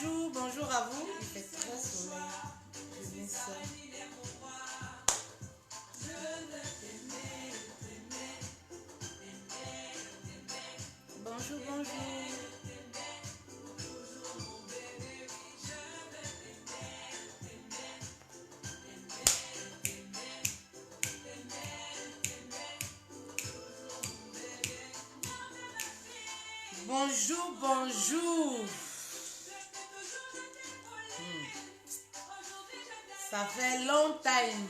Bonjour, bonjour à vous. Il fait très soleil. Je mets ça. Bonjour, bonjour. Bonjour, bonjour. Ça fait long time.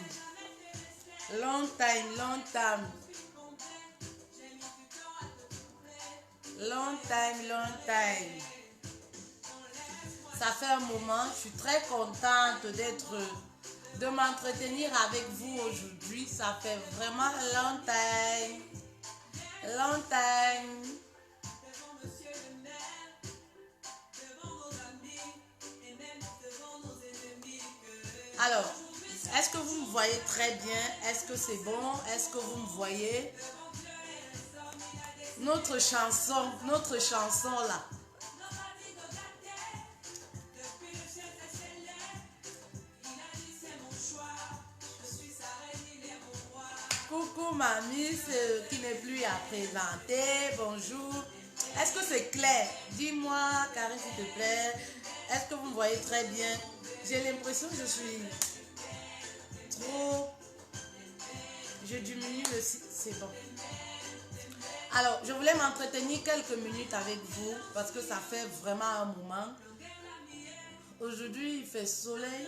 Long time, long time. Long time, long time. Ça fait un moment. Je suis très contente de m'entretenir avec vous aujourd'hui. Ça fait vraiment long time. Long time. Alors, est-ce que vous me voyez très bien? Est-ce que c'est bon? Est-ce que vous me voyez? Notre chanson là. Coucou mamie, qui n'est plus à présenter. Bonjour. Est-ce que c'est clair? Dis-moi, Karine, s'il te plaît. Est-ce que vous me voyez très bien? J'ai l'impression que je suis trop... Je diminue le... C'est bon. Alors, je voulais m'entretenir quelques minutes avec vous parce que ça fait vraiment un moment. Aujourd'hui, il fait soleil.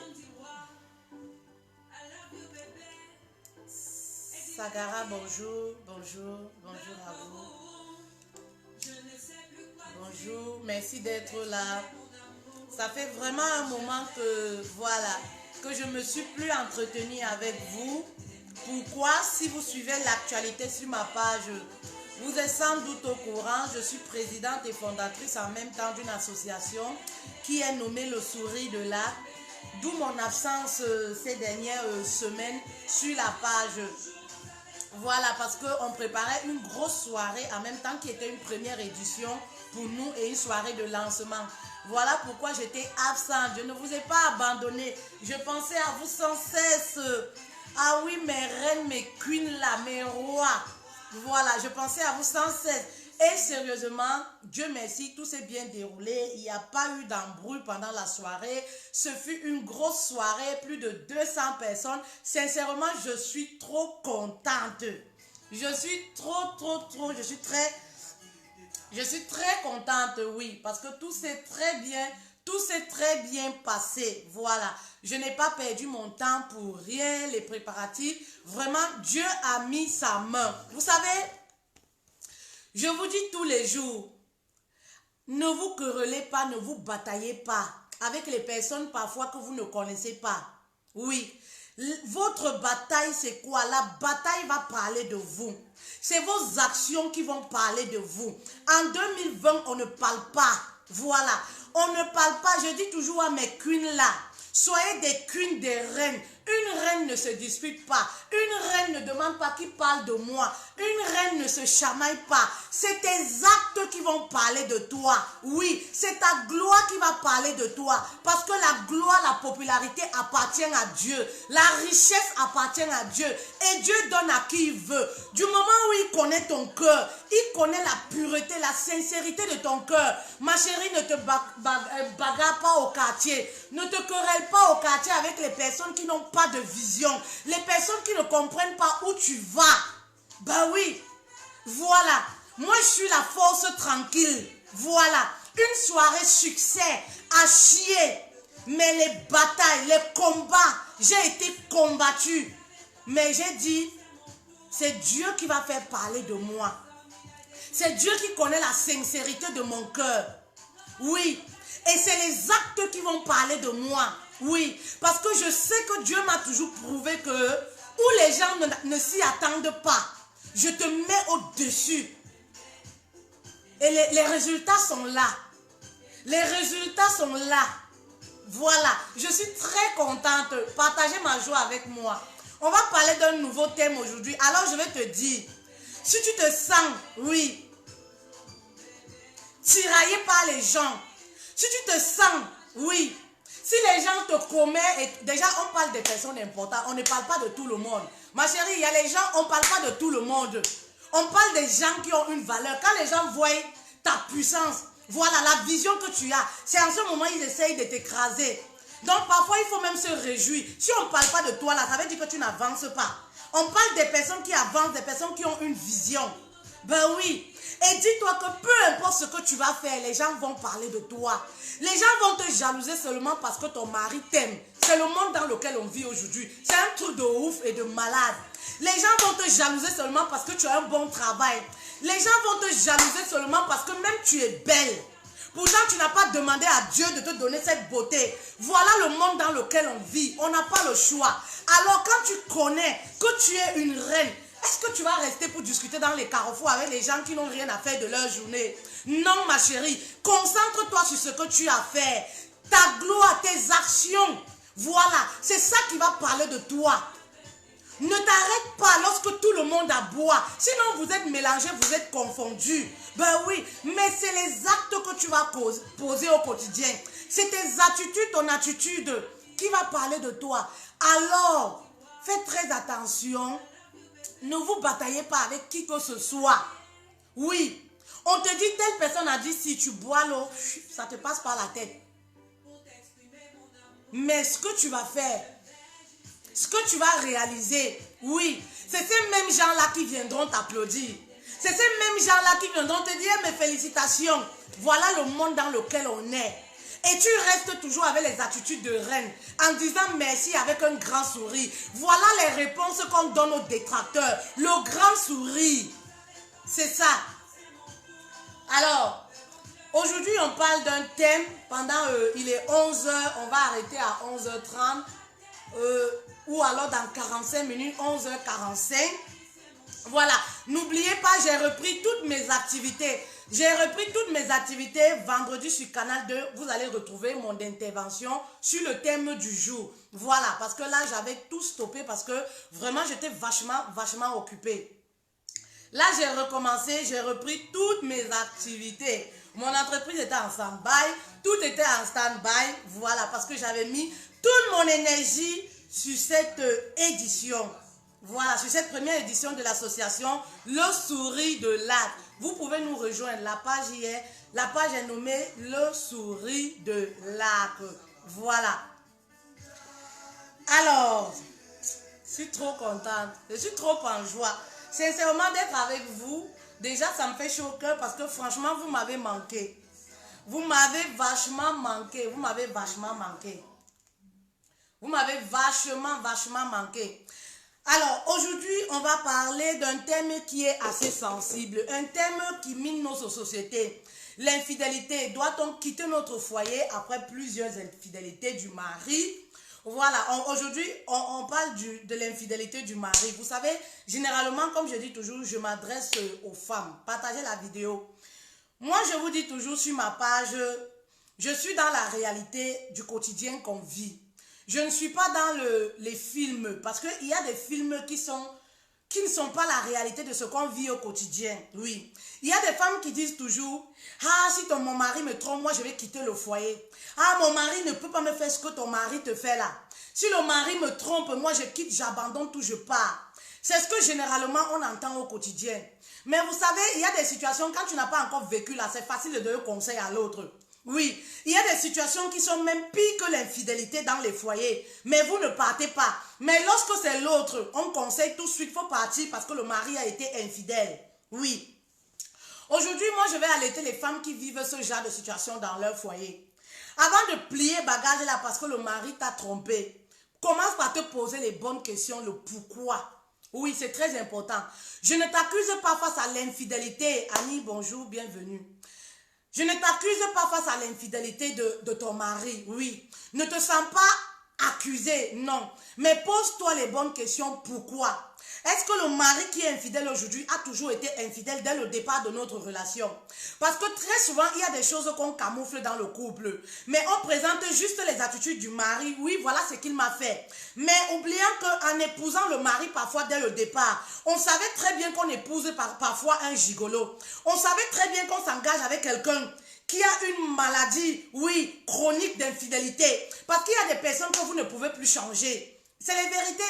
Sagara, bonjour. Bonjour. Bonjour à vous. Bonjour. Merci d'être là. Ça fait vraiment un moment que, voilà, que je ne me suis plus entretenue avec vous. Pourquoi? Si vous suivez l'actualité sur ma page, vous êtes sans doute au courant. Je suis présidente et fondatrice en même temps d'une association qui est nommée Le Sourire de l'Art. D'où mon absence ces dernières semaines sur la page. Voilà, parce qu'on préparait une grosse soirée en même temps qui était une première édition pour nous et une soirée de lancement. Voilà pourquoi j'étais absente. Je ne vous ai pas abandonné. Je pensais à vous sans cesse. Ah oui, mes reines, mes queens là, mes rois. Voilà, je pensais à vous sans cesse. Et sérieusement, Dieu merci, tout s'est bien déroulé. Il n'y a pas eu d'embrouille pendant la soirée. Ce fut une grosse soirée, plus de 200 personnes. Sincèrement, je suis trop contente. Je suis je suis très contente, oui, parce que tout s'est très bien passé. Voilà, je n'ai pas perdu mon temps pour rien, les préparatifs. Vraiment, Dieu a mis sa main. Vous savez, je vous dis tous les jours, ne vous querellez pas, ne vous bataillez pas avec les personnes parfois que vous ne connaissez pas. Oui, votre bataille c'est quoi? La bataille va parler de vous. C'est vos actions qui vont parler de vous. En 2020, on ne parle pas. Voilà, on ne parle pas. Je dis toujours à mes queens là, soyez des queens, des reines. Une reine ne se dispute pas. Une reine ne demande pas qui parle de moi. Une reine ne se chamaille pas. C'est tes actes qui vont parler de toi. Oui, c'est ta gloire qui va parler de toi. Parce que la gloire, la popularité appartient à Dieu. La richesse appartient à Dieu. Et Dieu donne à qui il veut. Du moment où il connaît ton cœur, il connaît la pureté, la sincérité de ton cœur. Ma chérie, ne te bagarre pas au quartier. Ne te querelle pas au quartier avec les personnes qui n'ont pas de vision. Les personnes qui ne comprennent pas où tu vas. Ben oui. Voilà. Moi, je suis la force tranquille. Voilà. Une soirée succès à chier. Mais les batailles, les combats, j'ai été combattue. Mais j'ai dit, c'est Dieu qui va faire parler de moi. C'est Dieu qui connaît la sincérité de mon cœur. Oui. Et c'est les actes qui vont parler de moi. Oui. Parce que je sais que Dieu m'a toujours prouvé que où les gens ne s'y attendent pas, je te mets au-dessus. Et les résultats sont là. Les résultats sont là. Voilà. Je suis très contente. Partagez ma joie avec moi. On va parler d'un nouveau thème aujourd'hui. Alors je vais te dire, si tu te sens, oui, tiraillé par les gens, si tu te sens Oui. Si les gens te commettent, déjà on parle des personnes importantes, on ne parle pas de tout le monde. Ma chérie, il y a les gens, on ne parle pas de tout le monde. On parle des gens qui ont une valeur. Quand les gens voient ta puissance, voilà la vision que tu as, c'est en ce moment ils essayent de t'écraser. Donc parfois il faut même se réjouir. Si on ne parle pas de toi là, ça veut dire que tu n'avances pas. On parle des personnes qui avancent, des personnes qui ont une vision. Ben oui. Et dis-toi que peu importe ce que tu vas faire, les gens vont parler de toi. Les gens vont te jalouser seulement parce que ton mari t'aime. C'est le monde dans lequel on vit aujourd'hui. C'est un truc de ouf et de malade. Les gens vont te jalouser seulement parce que tu as un bon travail. Les gens vont te jalouser seulement parce que même tu es belle. Pourtant, tu n'as pas demandé à Dieu de te donner cette beauté. Voilà le monde dans lequel on vit. On n'a pas le choix. Alors, quand tu connais que tu es une reine, est-ce que tu vas rester pour discuter dans les carrefours avec les gens qui n'ont rien à faire de leur journée? Non, ma chérie. Concentre-toi sur ce que tu as fait. Ta gloire, tes actions. Voilà. C'est ça qui va parler de toi. Ne t'arrête pas lorsque tout le monde aboie. Sinon, vous êtes mélangés, vous êtes confondus. Ben oui, mais c'est les actes que tu vas poser au quotidien. C'est tes attitudes, ton attitude qui va parler de toi. Alors, faites très attention. Ne vous bataillez pas avec qui que ce soit. Oui, on te dit, telle personne a dit, si tu bois l'eau, ça te passe par la tête. Mais ce que tu vas faire, ce que tu vas réaliser, oui, c'est ces mêmes gens-là qui viendront t'applaudir. C'est ces mêmes gens-là qui viendront te dire, mes félicitations. Voilà le monde dans lequel on est. Et tu restes toujours avec les attitudes de reine, en disant merci avec un grand sourire. Voilà les réponses qu'on donne aux détracteurs. Le grand sourire. C'est ça. Alors, aujourd'hui, on parle d'un thème. Pendant, il est 11h, on va arrêter à 11h30. Ou alors dans 45 minutes, 11h45. Voilà, n'oubliez pas, j'ai repris toutes mes activités. J'ai repris toutes mes activités vendredi sur Canal 2. Vous allez retrouver mon intervention sur le thème du jour. Voilà, parce que là, j'avais tout stoppé parce que vraiment, j'étais vachement occupée. Là, j'ai recommencé, j'ai repris toutes mes activités. Mon entreprise était en stand-by, tout était en stand-by. Voilà, parce que j'avais mis toute mon énergie sur cette édition. Voilà, sur cette première édition de l'association Le Sourire de l'Arc. Vous pouvez nous rejoindre. La page hier, la page est nommée Le Sourire de l'Arc. Voilà. Alors, je suis trop contente. Je suis trop en joie. Sincèrement, d'être avec vous, déjà, ça me fait chaud au cœur parce que franchement, vous m'avez manqué. Vous m'avez vachement manqué. Vous m'avez vachement manqué. Vous m'avez vachement manqué. Alors, aujourd'hui, on va parler d'un thème qui est assez sensible. Un thème qui mine nos sociétés. L'infidélité. Doit-on quitter notre foyer après plusieurs infidélités du mari? Voilà, aujourd'hui, on parle de l'infidélité du mari. Vous savez, généralement, comme je dis toujours, je m'adresse aux femmes. Partagez la vidéo. Moi, je vous dis toujours sur ma page, je suis dans la réalité du quotidien qu'on vit. Je ne suis pas dans les films, parce qu'il y a des films qui ne sont pas la réalité de ce qu'on vit au quotidien. Oui. Il y a des femmes qui disent toujours, ah, si mon mari me trompe, moi je vais quitter le foyer. Ah, mon mari ne peut pas me faire ce que ton mari te fait là. Si le mari me trompe, moi je quitte, j'abandonne tout, je pars. C'est ce que généralement on entend au quotidien. Mais vous savez, il y a des situations, quand tu n'as pas encore vécu là, c'est facile de donner conseil à l'autre. Oui, il y a des situations qui sont même pires que l'infidélité dans les foyers. Mais vous ne partez pas. Mais lorsque c'est l'autre, on conseille tout de suite, il faut partir parce que le mari a été infidèle. Oui. Aujourd'hui, moi, je vais allaiter les femmes qui vivent ce genre de situation dans leur foyer. Avant de plier bagage là parce que le mari t'a trompé, commence par te poser les bonnes questions, le pourquoi. Oui, c'est très important. Je ne t'accuse pas face à l'infidélité. Annie, bonjour, bienvenue. Je ne t'accuse pas face à l'infidélité de ton mari, oui. Ne te sens pas accusé, non. Mais pose-toi les bonnes questions, pourquoi? Est-ce que le mari qui est infidèle aujourd'hui a toujours été infidèle dès le départ de notre relation? Parce que très souvent, il y a des choses qu'on camoufle dans le couple. Mais on présente juste les attitudes du mari. Oui, voilà ce qu'il m'a fait. Mais oubliant qu'en épousant le mari parfois dès le départ, on savait très bien qu'on épouse parfois un gigolo. On savait très bien qu'on s'engage avec quelqu'un qui a une maladie, oui, chronique d'infidélité. Parce qu'il y a des personnes que vous ne pouvez plus changer. C'est la vérité.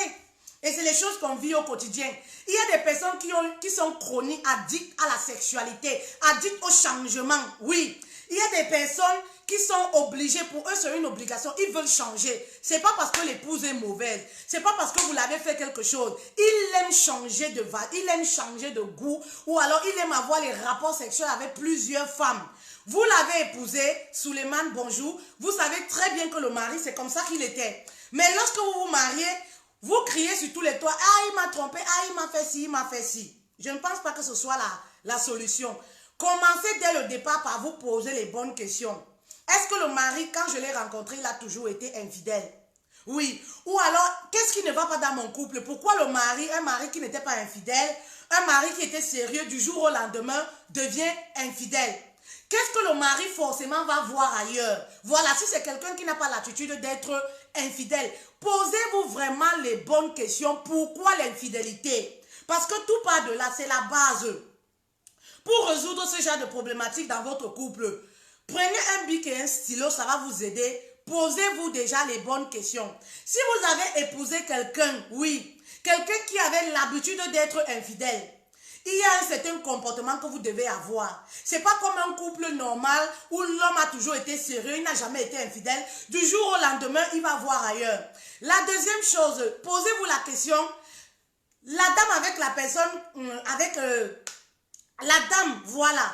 Et c'est les choses qu'on vit au quotidien. Il y a des personnes qui sont chroniques, addictes à la sexualité, addictes au changement, oui. Il y a des personnes qui sont obligées, pour eux c'est une obligation, ils veulent changer. C'est pas parce que l'épouse est mauvaise, c'est pas parce que vous l'avez fait quelque chose. Il aime changer de valeur, il aime changer de goût, ou alors il aime avoir les rapports sexuels avec plusieurs femmes. Vous l'avez épousé, Suleiman, bonjour, vous savez très bien que le mari c'est comme ça qu'il était. Mais lorsque vous vous mariez, vous criez sur tous les toits, ah il m'a trompé, ah il m'a fait ci, il m'a fait ci. Je ne pense pas que ce soit la solution. Commencez dès le départ par vous poser les bonnes questions. Est-ce que le mari, quand je l'ai rencontré, il a toujours été infidèle? Oui. Ou alors, qu'est-ce qui ne va pas dans mon couple? Pourquoi le mari, un mari qui n'était pas infidèle, un mari qui était sérieux du jour au lendemain, devient infidèle? Qu'est-ce que le mari forcément va voir ailleurs? Voilà, si c'est quelqu'un qui n'a pas l'attitude d'être infidèle, posez-vous vraiment les bonnes questions. Pourquoi l'infidélité? Parce que tout part de là, c'est la base. Pour résoudre ce genre de problématique dans votre couple, prenez un bic et un stylo, ça va vous aider. Posez-vous déjà les bonnes questions. Si vous avez épousé quelqu'un, oui, quelqu'un qui avait l'habitude d'être infidèle, il y a un certain comportement que vous devez avoir. C'est pas comme un couple normal où l'homme a toujours été sérieux, il n'a jamais été infidèle. Du jour au lendemain, il va voir ailleurs. La deuxième chose, posez-vous la question, la dame avec la personne, la dame, voilà,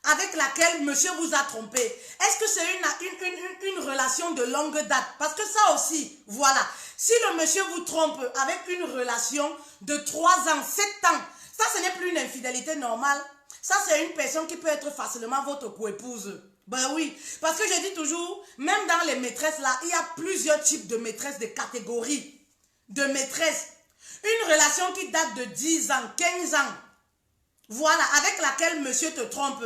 avec laquelle monsieur vous a trompé, est-ce que c'est une relation de longue date? Parce que ça aussi, voilà, si le monsieur vous trompe avec une relation de 3 ans, 7 ans, ça ce n'est plus une infidélité normale. Ça c'est une personne qui peut être facilement votre coépouse. Ben oui, parce que je dis toujours, même dans les maîtresses là, il y a plusieurs types de maîtresses, de catégories de maîtresses. Une relation qui date de 10 ans, 15 ans, voilà, avec laquelle monsieur te trompe.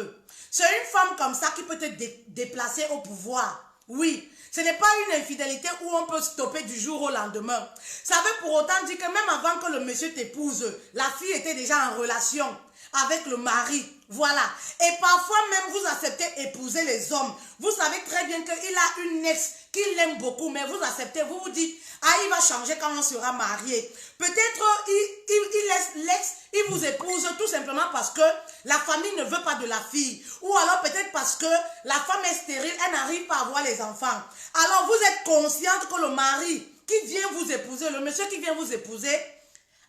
C'est une femme comme ça qui peut te déplacer au pouvoir. Oui, ce n'est pas une infidélité où on peut stopper du jour au lendemain. Ça veut pour autant dire que même avant que le monsieur t'épouse, la fille était déjà en relation avec le mari. Voilà. Et parfois même vous acceptez épouser les hommes. Vous savez très bien qu'il a une ex qui l'aime beaucoup, mais vous acceptez, vous vous dites, ah il va changer quand on sera marié. Peut-être il laisse l'ex, il vous épouse tout simplement parce que la famille ne veut pas de la fille. Ou alors peut-être parce que la femme est stérile, elle n'arrive pas à avoir les enfants. Alors vous êtes consciente que le mari qui vient vous épouser, le monsieur qui vient vous épouser,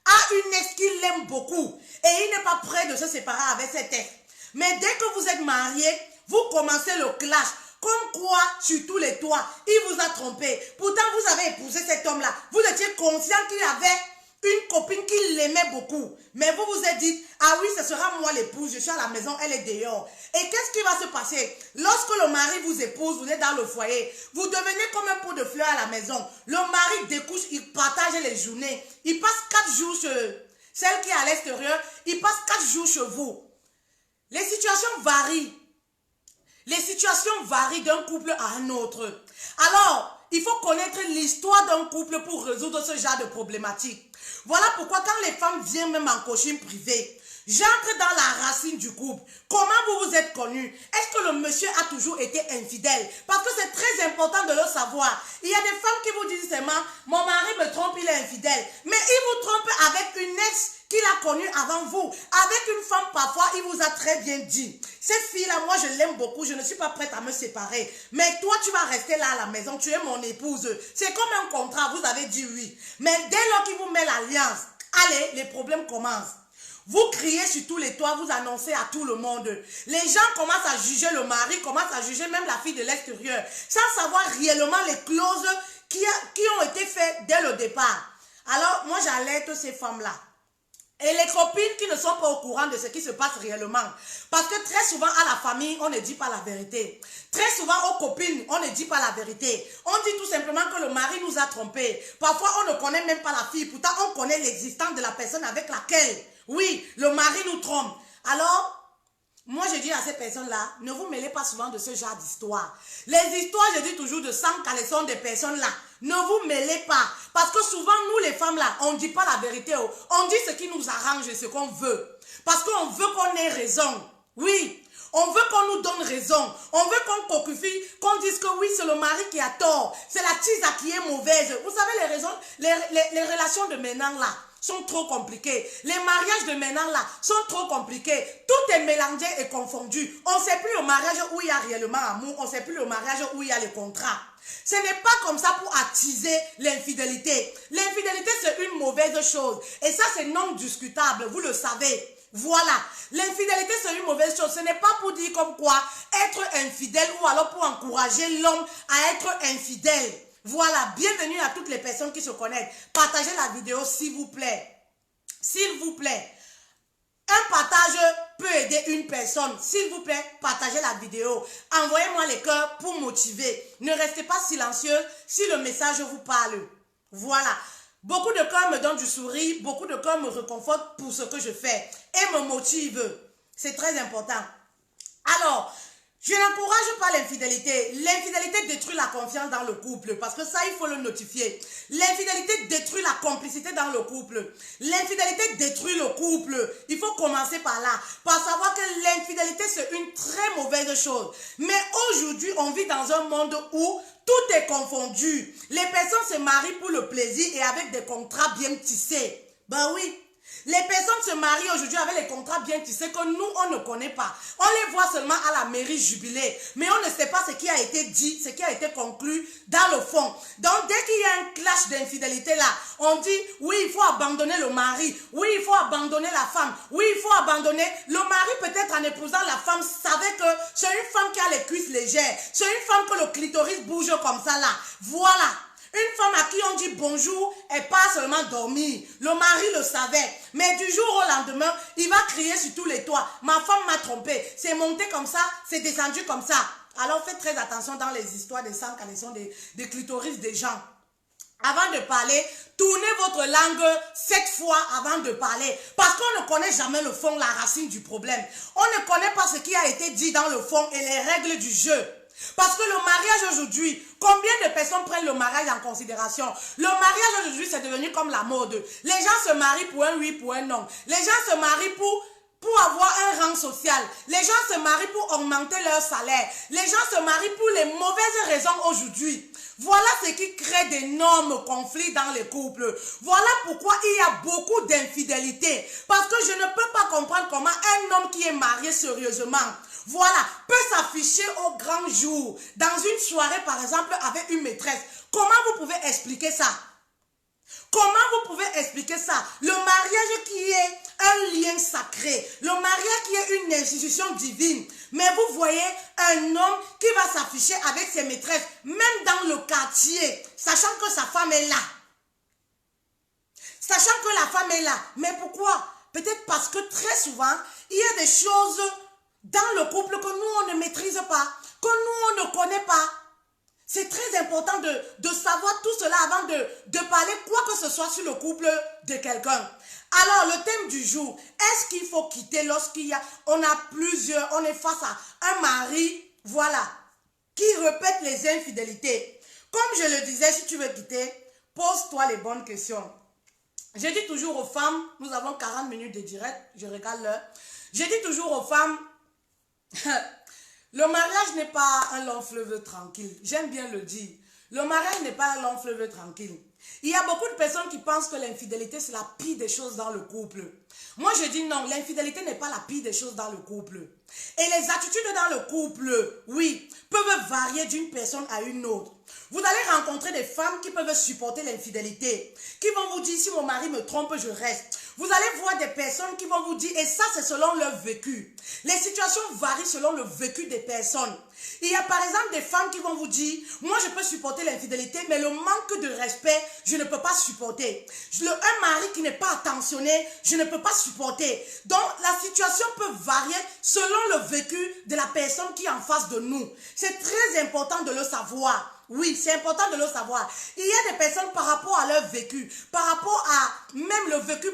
a une ex qui l'aime beaucoup et il n'est pas prêt de se séparer avec cette ex. Mais dès que vous êtes marié, vous commencez le clash. Comme quoi, sur tous les toits, il vous a trompé. Pourtant, vous avez épousé cet homme-là. Vous étiez conscient qu'il avait une copine qui l'aimait beaucoup. Mais vous vous êtes dit, ah oui, ce sera moi l'épouse, je suis à la maison, elle est dehors. Et qu'est-ce qui va se passer? Lorsque le mari vous épouse, vous êtes dans le foyer, vous devenez comme un pot de fleurs à la maison. Le mari découche, il partage les journées. Il passe 4 jours chez celle qui est à l'extérieur, il passe 4 jours chez vous. Les situations varient. Les situations varient d'un couple à un autre. Alors, il faut connaître l'histoire d'un couple pour résoudre ce genre de problématique. Voilà pourquoi quand les femmes viennent même en coaching privé, j'entre dans la racine du couple. Comment vous vous êtes connus? Est-ce que le monsieur a toujours été infidèle? Parce que c'est très important de le savoir. Il y a des femmes qui vous disent seulement, mon mari me trompe, il est infidèle. Mais il vous trompe avec une ex qu'il a connue avant vous. Avec une femme, parfois, il vous a très bien dit. Cette fille-là, moi, je l'aime beaucoup, je ne suis pas prête à me séparer. Mais toi, tu vas rester là à la maison, tu es mon épouse. C'est comme un contrat, vous avez dit oui. Mais dès lors qu'il vous met l'alliance, allez, les problèmes commencent. Vous criez sur tous les toits, vous annoncez à tout le monde. Les gens commencent à juger le mari, commencent à juger même la fille de l'extérieur, sans savoir réellement les clauses qui ont été faites dès le départ. Alors, moi, j'alerte ces femmes-là. Et les copines qui ne sont pas au courant de ce qui se passe réellement. Parce que très souvent à la famille, on ne dit pas la vérité. Très souvent aux copines, on ne dit pas la vérité. On dit tout simplement que le mari nous a trompés. Parfois, on ne connaît même pas la fille. Pourtant, on connaît l'existence de la personne avec laquelle, oui, le mari nous trompe. Alors, moi, je dis à ces personnes-là, ne vous mêlez pas souvent de ce genre d'histoire. Les histoires, je dis toujours, de sang caleçon des personnes-là. Ne vous mêlez pas. Parce que souvent, nous, les femmes-là, on ne dit pas la vérité. On dit ce qui nous arrange et ce qu'on veut. Parce qu'on veut qu'on ait raison. Oui. On veut qu'on nous donne raison. On veut qu'on cocufie, qu'on dise que oui, c'est le mari qui a tort. C'est la tisa qui est mauvaise. Vous savez, les raisons, les relations de maintenant là sont trop compliquées. Les mariages de maintenant là sont trop compliqués. Tout est mélangé et confondu. On ne sait plus le mariage où il y a réellement amour. On ne sait plus le mariage où il y a les contrats. Ce n'est pas comme ça pour attiser l'infidélité. L'infidélité, c'est une mauvaise chose. Et ça, c'est non discutable. Vous le savez. Voilà. L'infidélité, c'est une mauvaise chose. Ce n'est pas pour dire comme quoi être infidèle ou alors pour encourager l'homme à être infidèle. Voilà. Bienvenue à toutes les personnes qui se connectent. Partagez la vidéo, s'il vous plaît. S'il vous plaît. Un partage peut aider une personne. S'il vous plaît, partagez la vidéo. Envoyez-moi les cœurs pour motiver. Ne restez pas silencieux si le message vous parle. Voilà. Beaucoup de cœurs me donnent du sourire. Beaucoup de cœurs me réconfortent pour ce que je fais et me motivent. C'est très important. Alors, je n'encourage pas l'infidélité. L'infidélité détruit la confiance dans le couple. Parce que ça, il faut le notifier. L'infidélité détruit la complicité dans le couple. L'infidélité détruit le couple. Il faut commencer par là. Par savoir que l'infidélité, c'est une très mauvaise chose. Mais aujourd'hui, on vit dans un monde où tout est confondu. Les personnes se marient pour le plaisir et avec des contrats bien tissés. Ben oui. Les personnes se marient aujourd'hui avec les contrats bien tissés que nous, on ne connaît pas. On les voit seulement à la mairie jubilée. Mais on ne sait pas ce qui a été dit, ce qui a été conclu dans le fond. Donc, dès qu'il y a un clash d'infidélité là, on dit, oui, il faut abandonner le mari. Oui, il faut abandonner la femme. Oui, il faut abandonner. Le mari, peut-être en épousant la femme, savait que c'est une femme qui a les cuisses légères. C'est une femme que le clitoris bouge comme ça là. Voilà. Une femme à qui on dit bonjour, elle pas seulement dormir. Le mari le savait. Mais du jour au lendemain, il va crier sur tous les toits. Ma femme m'a trompé. C'est monté comme ça, c'est descendu comme ça. Alors faites très attention dans les histoires des sans-connaissance des clitoris des gens. Avant de parler, tournez votre langue 7 fois avant de parler. Parce qu'on ne connaît jamais le fond, la racine du problème. On ne connaît pas ce qui a été dit dans le fond et les règles du jeu. Parce que le mariage aujourd'hui, combien de personnes prennent le mariage en considération? Le mariage aujourd'hui, c'est devenu comme la mode. Les gens se marient pour un oui, pour un non. Les gens se marient pour avoir un rang social. Les gens se marient pour augmenter leur salaire. Les gens se marient pour les mauvaises raisons aujourd'hui. Voilà ce qui crée d'énormes conflits dans les couples. Voilà pourquoi il y a beaucoup d'infidélité. Parce que je ne peux pas comprendre comment un homme qui est marié sérieusement, voilà, peut s'afficher au grand jour, dans une soirée par exemple avec une maîtresse. Comment vous pouvez expliquer ça? Comment vous pouvez expliquer ça? Le mariage qui est un lien sacré, le mariage qui est une institution divine. Mais vous voyez un homme qui va s'afficher avec ses maîtresses, même dans le quartier, sachant que sa femme est là. Sachant que la femme est là. Mais pourquoi? Peut-être parce que très souvent, il y a des choses dans le couple que nous, on ne maîtrise pas, que nous, on ne connaît pas. C'est très important de savoir tout cela avant de parler quoi que ce soit sur le couple de quelqu'un. Alors, le thème du jour, est-ce qu'il faut quitter lorsqu'il y a, on est face à un mari, voilà, qui répète les infidélités. Comme je le disais, si tu veux quitter, pose-toi les bonnes questions. Je dis toujours aux femmes, nous avons 40 minutes de direct, je regarde l'heure. Je dis toujours aux femmes, le mariage n'est pas un long fleuve tranquille. J'aime bien le dire. Le mariage n'est pas un long fleuve tranquille. Il y a beaucoup de personnes qui pensent que l'infidélité, c'est la pire des choses dans le couple. Moi, je dis non, l'infidélité n'est pas la pire des choses dans le couple. Et les attitudes dans le couple, oui, peuvent varier d'une personne à une autre. Vous allez rencontrer des femmes qui peuvent supporter l'infidélité, qui vont vous dire, si mon mari me trompe, je reste. Vous allez voir des personnes qui vont vous dire, et ça c'est selon leur vécu. Les situations varient selon le vécu des personnes. Il y a par exemple des femmes qui vont vous dire, moi je peux supporter l'infidélité, mais le manque de respect, je ne peux pas supporter. Un mari qui n'est pas attentionné, je ne peux pas supporter. Donc la situation peut varier selon le vécu de la personne qui est en face de nous. C'est très important de le savoir. Oui, c'est important de le savoir. Il y a des personnes par rapport à leur vécu, par rapport à même le vécu,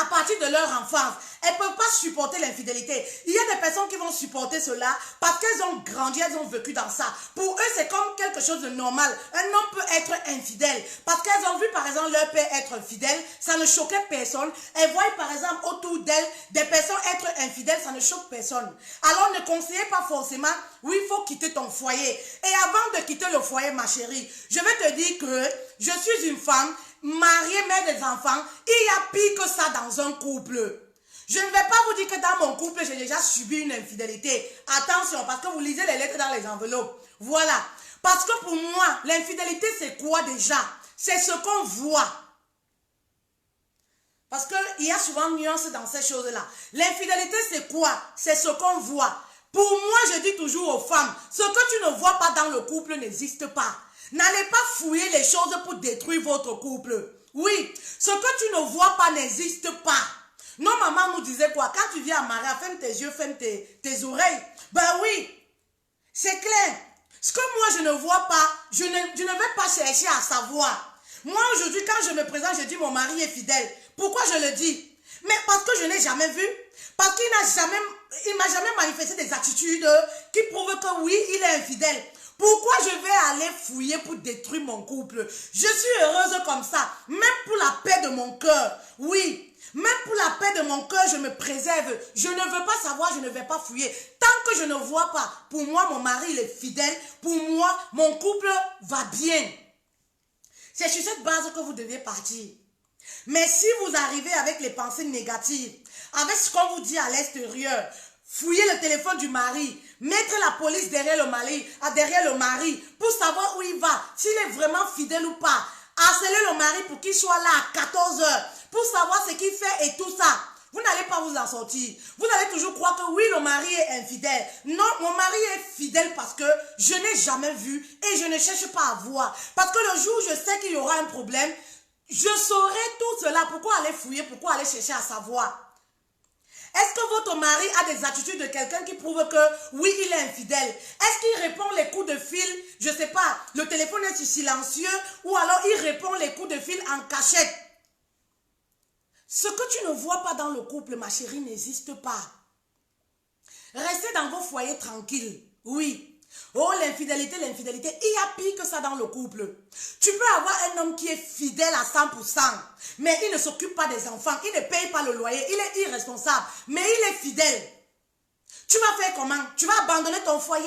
à partir de leur enfance. Elles ne peuvent pas supporter l'infidélité. Il y a des personnes qui vont supporter cela parce qu'elles ont grandi, elles ont vécu dans ça. Pour eux, c'est comme quelque chose de normal. Un homme peut être infidèle parce qu'elles ont vu par exemple leur père être fidèle. Ça ne choquait personne. Elles voient par exemple autour d'elles des personnes être infidèles. Ça ne choque personne. Alors ne conseillez pas forcément, oui, il faut quitter ton foyer. Et avant de quitter le foyer, ma chérie, je vais te dire que je suis une femme mariée, mère des enfants. Il y a pire que ça dans un couple. Je ne vais pas vous dire que dans mon couple, j'ai déjà subi une infidélité. Attention, parce que vous lisez les lettres dans les enveloppes. Voilà. Parce que pour moi, l'infidélité, c'est quoi déjà? C'est ce qu'on voit. Parce qu'il y a souvent nuance dans ces choses-là. L'infidélité, c'est quoi? C'est ce qu'on voit. Pour moi, je dis toujours aux femmes, ce que tu ne vois pas dans le couple n'existe pas. N'allez pas fouiller les choses pour détruire votre couple. Oui, ce que tu ne vois pas n'existe pas. Nos mamans nous disaient quoi? Quand tu viens à marier, ferme tes yeux, ferme tes oreilles. Ben oui, c'est clair. Ce que moi je ne vois pas, je ne vais pas chercher à savoir. Moi aujourd'hui, quand je me présente, je dis mon mari est fidèle. Pourquoi je le dis? Mais parce que je n'ai jamais vu. Parce qu'il m'a jamais manifesté des attitudes qui prouvent que oui, il est infidèle. Pourquoi je vais aller fouiller pour détruire mon couple? Je suis heureuse comme ça, même pour la paix de mon cœur. Oui. Même pour la paix de mon cœur, je me préserve. Je ne veux pas savoir, je ne vais pas fouiller. Tant que je ne vois pas, pour moi, mon mari, il est fidèle. Pour moi, mon couple va bien. C'est sur cette base que vous devez partir. Mais si vous arrivez avec les pensées négatives, avec ce qu'on vous dit à l'extérieur, fouiller le téléphone du mari, mettre la police derrière le mari pour savoir où il va, s'il est vraiment fidèle ou pas, harceler le mari pour qu'il soit là à 14 heures, pour savoir ce qu'il fait et tout ça. Vous n'allez pas vous en sortir. Vous allez toujours croire que oui, le mari est infidèle. Non, mon mari est fidèle parce que je n'ai jamais vu et je ne cherche pas à voir. Parce que le jour où je sais qu'il y aura un problème, je saurai tout cela. Pourquoi aller fouiller? Pourquoi aller chercher à savoir? Est-ce que votre mari a des attitudes de quelqu'un qui prouve que oui, il est infidèle? Est-ce qu'il répond les coups de fil? Je ne sais pas, le téléphone est silencieux ou alors il répond les coups de fil en cachette. Ce que tu ne vois pas dans le couple, ma chérie, n'existe pas. Restez dans vos foyers tranquilles. Oui. Oh, l'infidélité, l'infidélité. Il y a pire que ça dans le couple. Tu peux avoir un homme qui est fidèle à 100%, mais il ne s'occupe pas des enfants, il ne paye pas le loyer, il est irresponsable, mais il est fidèle. Tu vas faire comment? Tu vas abandonner ton foyer?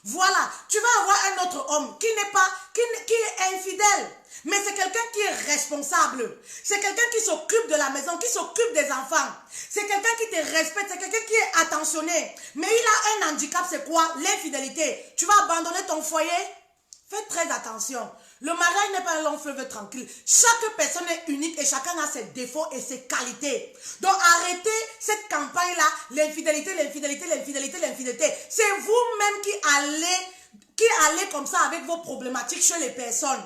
Voilà, tu vas avoir un autre homme qui est infidèle. Mais c'est quelqu'un qui est responsable. C'est quelqu'un qui s'occupe de la maison, qui s'occupe des enfants. C'est quelqu'un qui te respecte, c'est quelqu'un qui est attentionné. Mais il a un handicap, c'est quoi? L'infidélité. Tu vas abandonner ton foyer? Fais très attention. Le mariage n'est pas un long fleuve tranquille. Chaque personne est unique et chacun a ses défauts et ses qualités. Donc arrêtez cette campagne-là, l'infidélité, l'infidélité, l'infidélité, l'infidélité. C'est vous-même qui allez comme ça avec vos problématiques chez les personnes.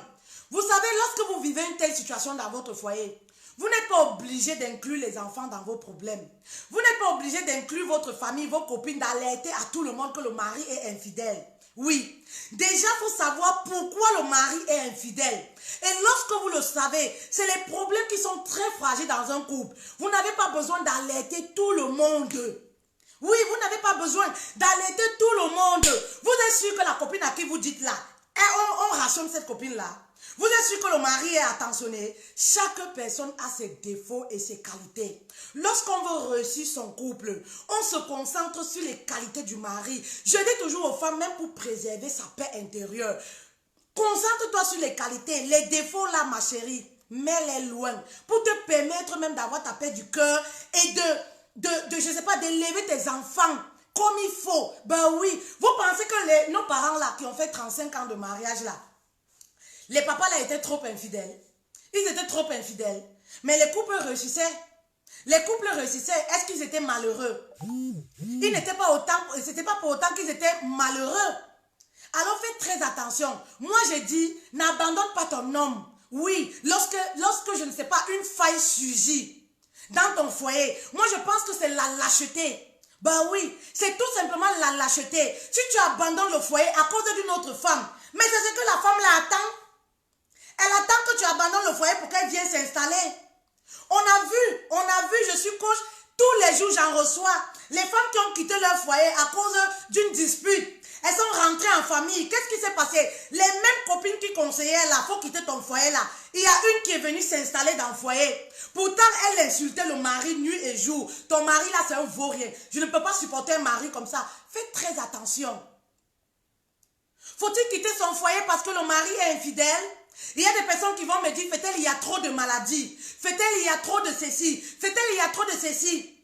Vous savez, lorsque vous vivez une telle situation dans votre foyer, vous n'êtes pas obligé d'inclure les enfants dans vos problèmes. Vous n'êtes pas obligé d'inclure votre famille, vos copines, d'alerter à tout le monde que le mari est infidèle. Oui, déjà, il faut savoir pourquoi le mari est infidèle. Et lorsque vous le savez, c'est les problèmes qui sont très fragiles dans un couple. Vous n'avez pas besoin d'alerter tout le monde. Oui, vous n'avez pas besoin d'alerter tout le monde. Vous êtes sûr que la copine à qui vous dites là, on rationne cette copine-là. Vous êtes sûr que le mari est attentionné? Chaque personne a ses défauts et ses qualités. Lorsqu'on veut réussir son couple, on se concentre sur les qualités du mari. Je dis toujours aux femmes, même pour préserver sa paix intérieure, concentre-toi sur les qualités. Les défauts là, ma chérie, mets-les loin. Pour te permettre même d'avoir ta paix du cœur et je sais pas, d'élever tes enfants comme il faut. Ben oui, vous pensez que nos parents là, qui ont fait 35 ans de mariage là, les papas là étaient trop infidèles. Ils étaient trop infidèles. Mais les couples réussissaient. Les couples réussissaient. Est-ce qu'ils étaient malheureux? Ils n'étaient pas autant, c'était pas pour autant qu'ils étaient malheureux. Alors faites très attention. Moi j'ai dit, n'abandonne pas ton homme. Oui, lorsque je ne sais pas, une faille surgit dans ton foyer. Moi je pense que c'est la lâcheté. Ben oui, c'est tout simplement la lâcheté. Si tu abandonnes le foyer à cause d'une autre femme, mais c'est ce que la femme là attend. Elle attend que tu abandonnes le foyer pour qu'elle vienne s'installer. On coach, tous les jours j'en reçois. Les femmes qui ont quitté leur foyer à cause d'une dispute. Elles sont rentrées en famille. Qu'est-ce qui s'est passé? Les mêmes copines qui conseillaient là, faut quitter ton foyer là. Il y a une qui est venue s'installer dans le foyer. Pourtant, elle insultait le mari nuit et jour. Ton mari là, c'est un vaurien. Je ne peux pas supporter un mari comme ça. Faites très attention. Faut-il quitter son foyer parce que le mari est infidèle? Il y a des personnes qui vont me dire, fait-elle, il y a trop de maladies. Fait-elle, il y a trop de ceci. Fait-elle, il y a trop de ceci.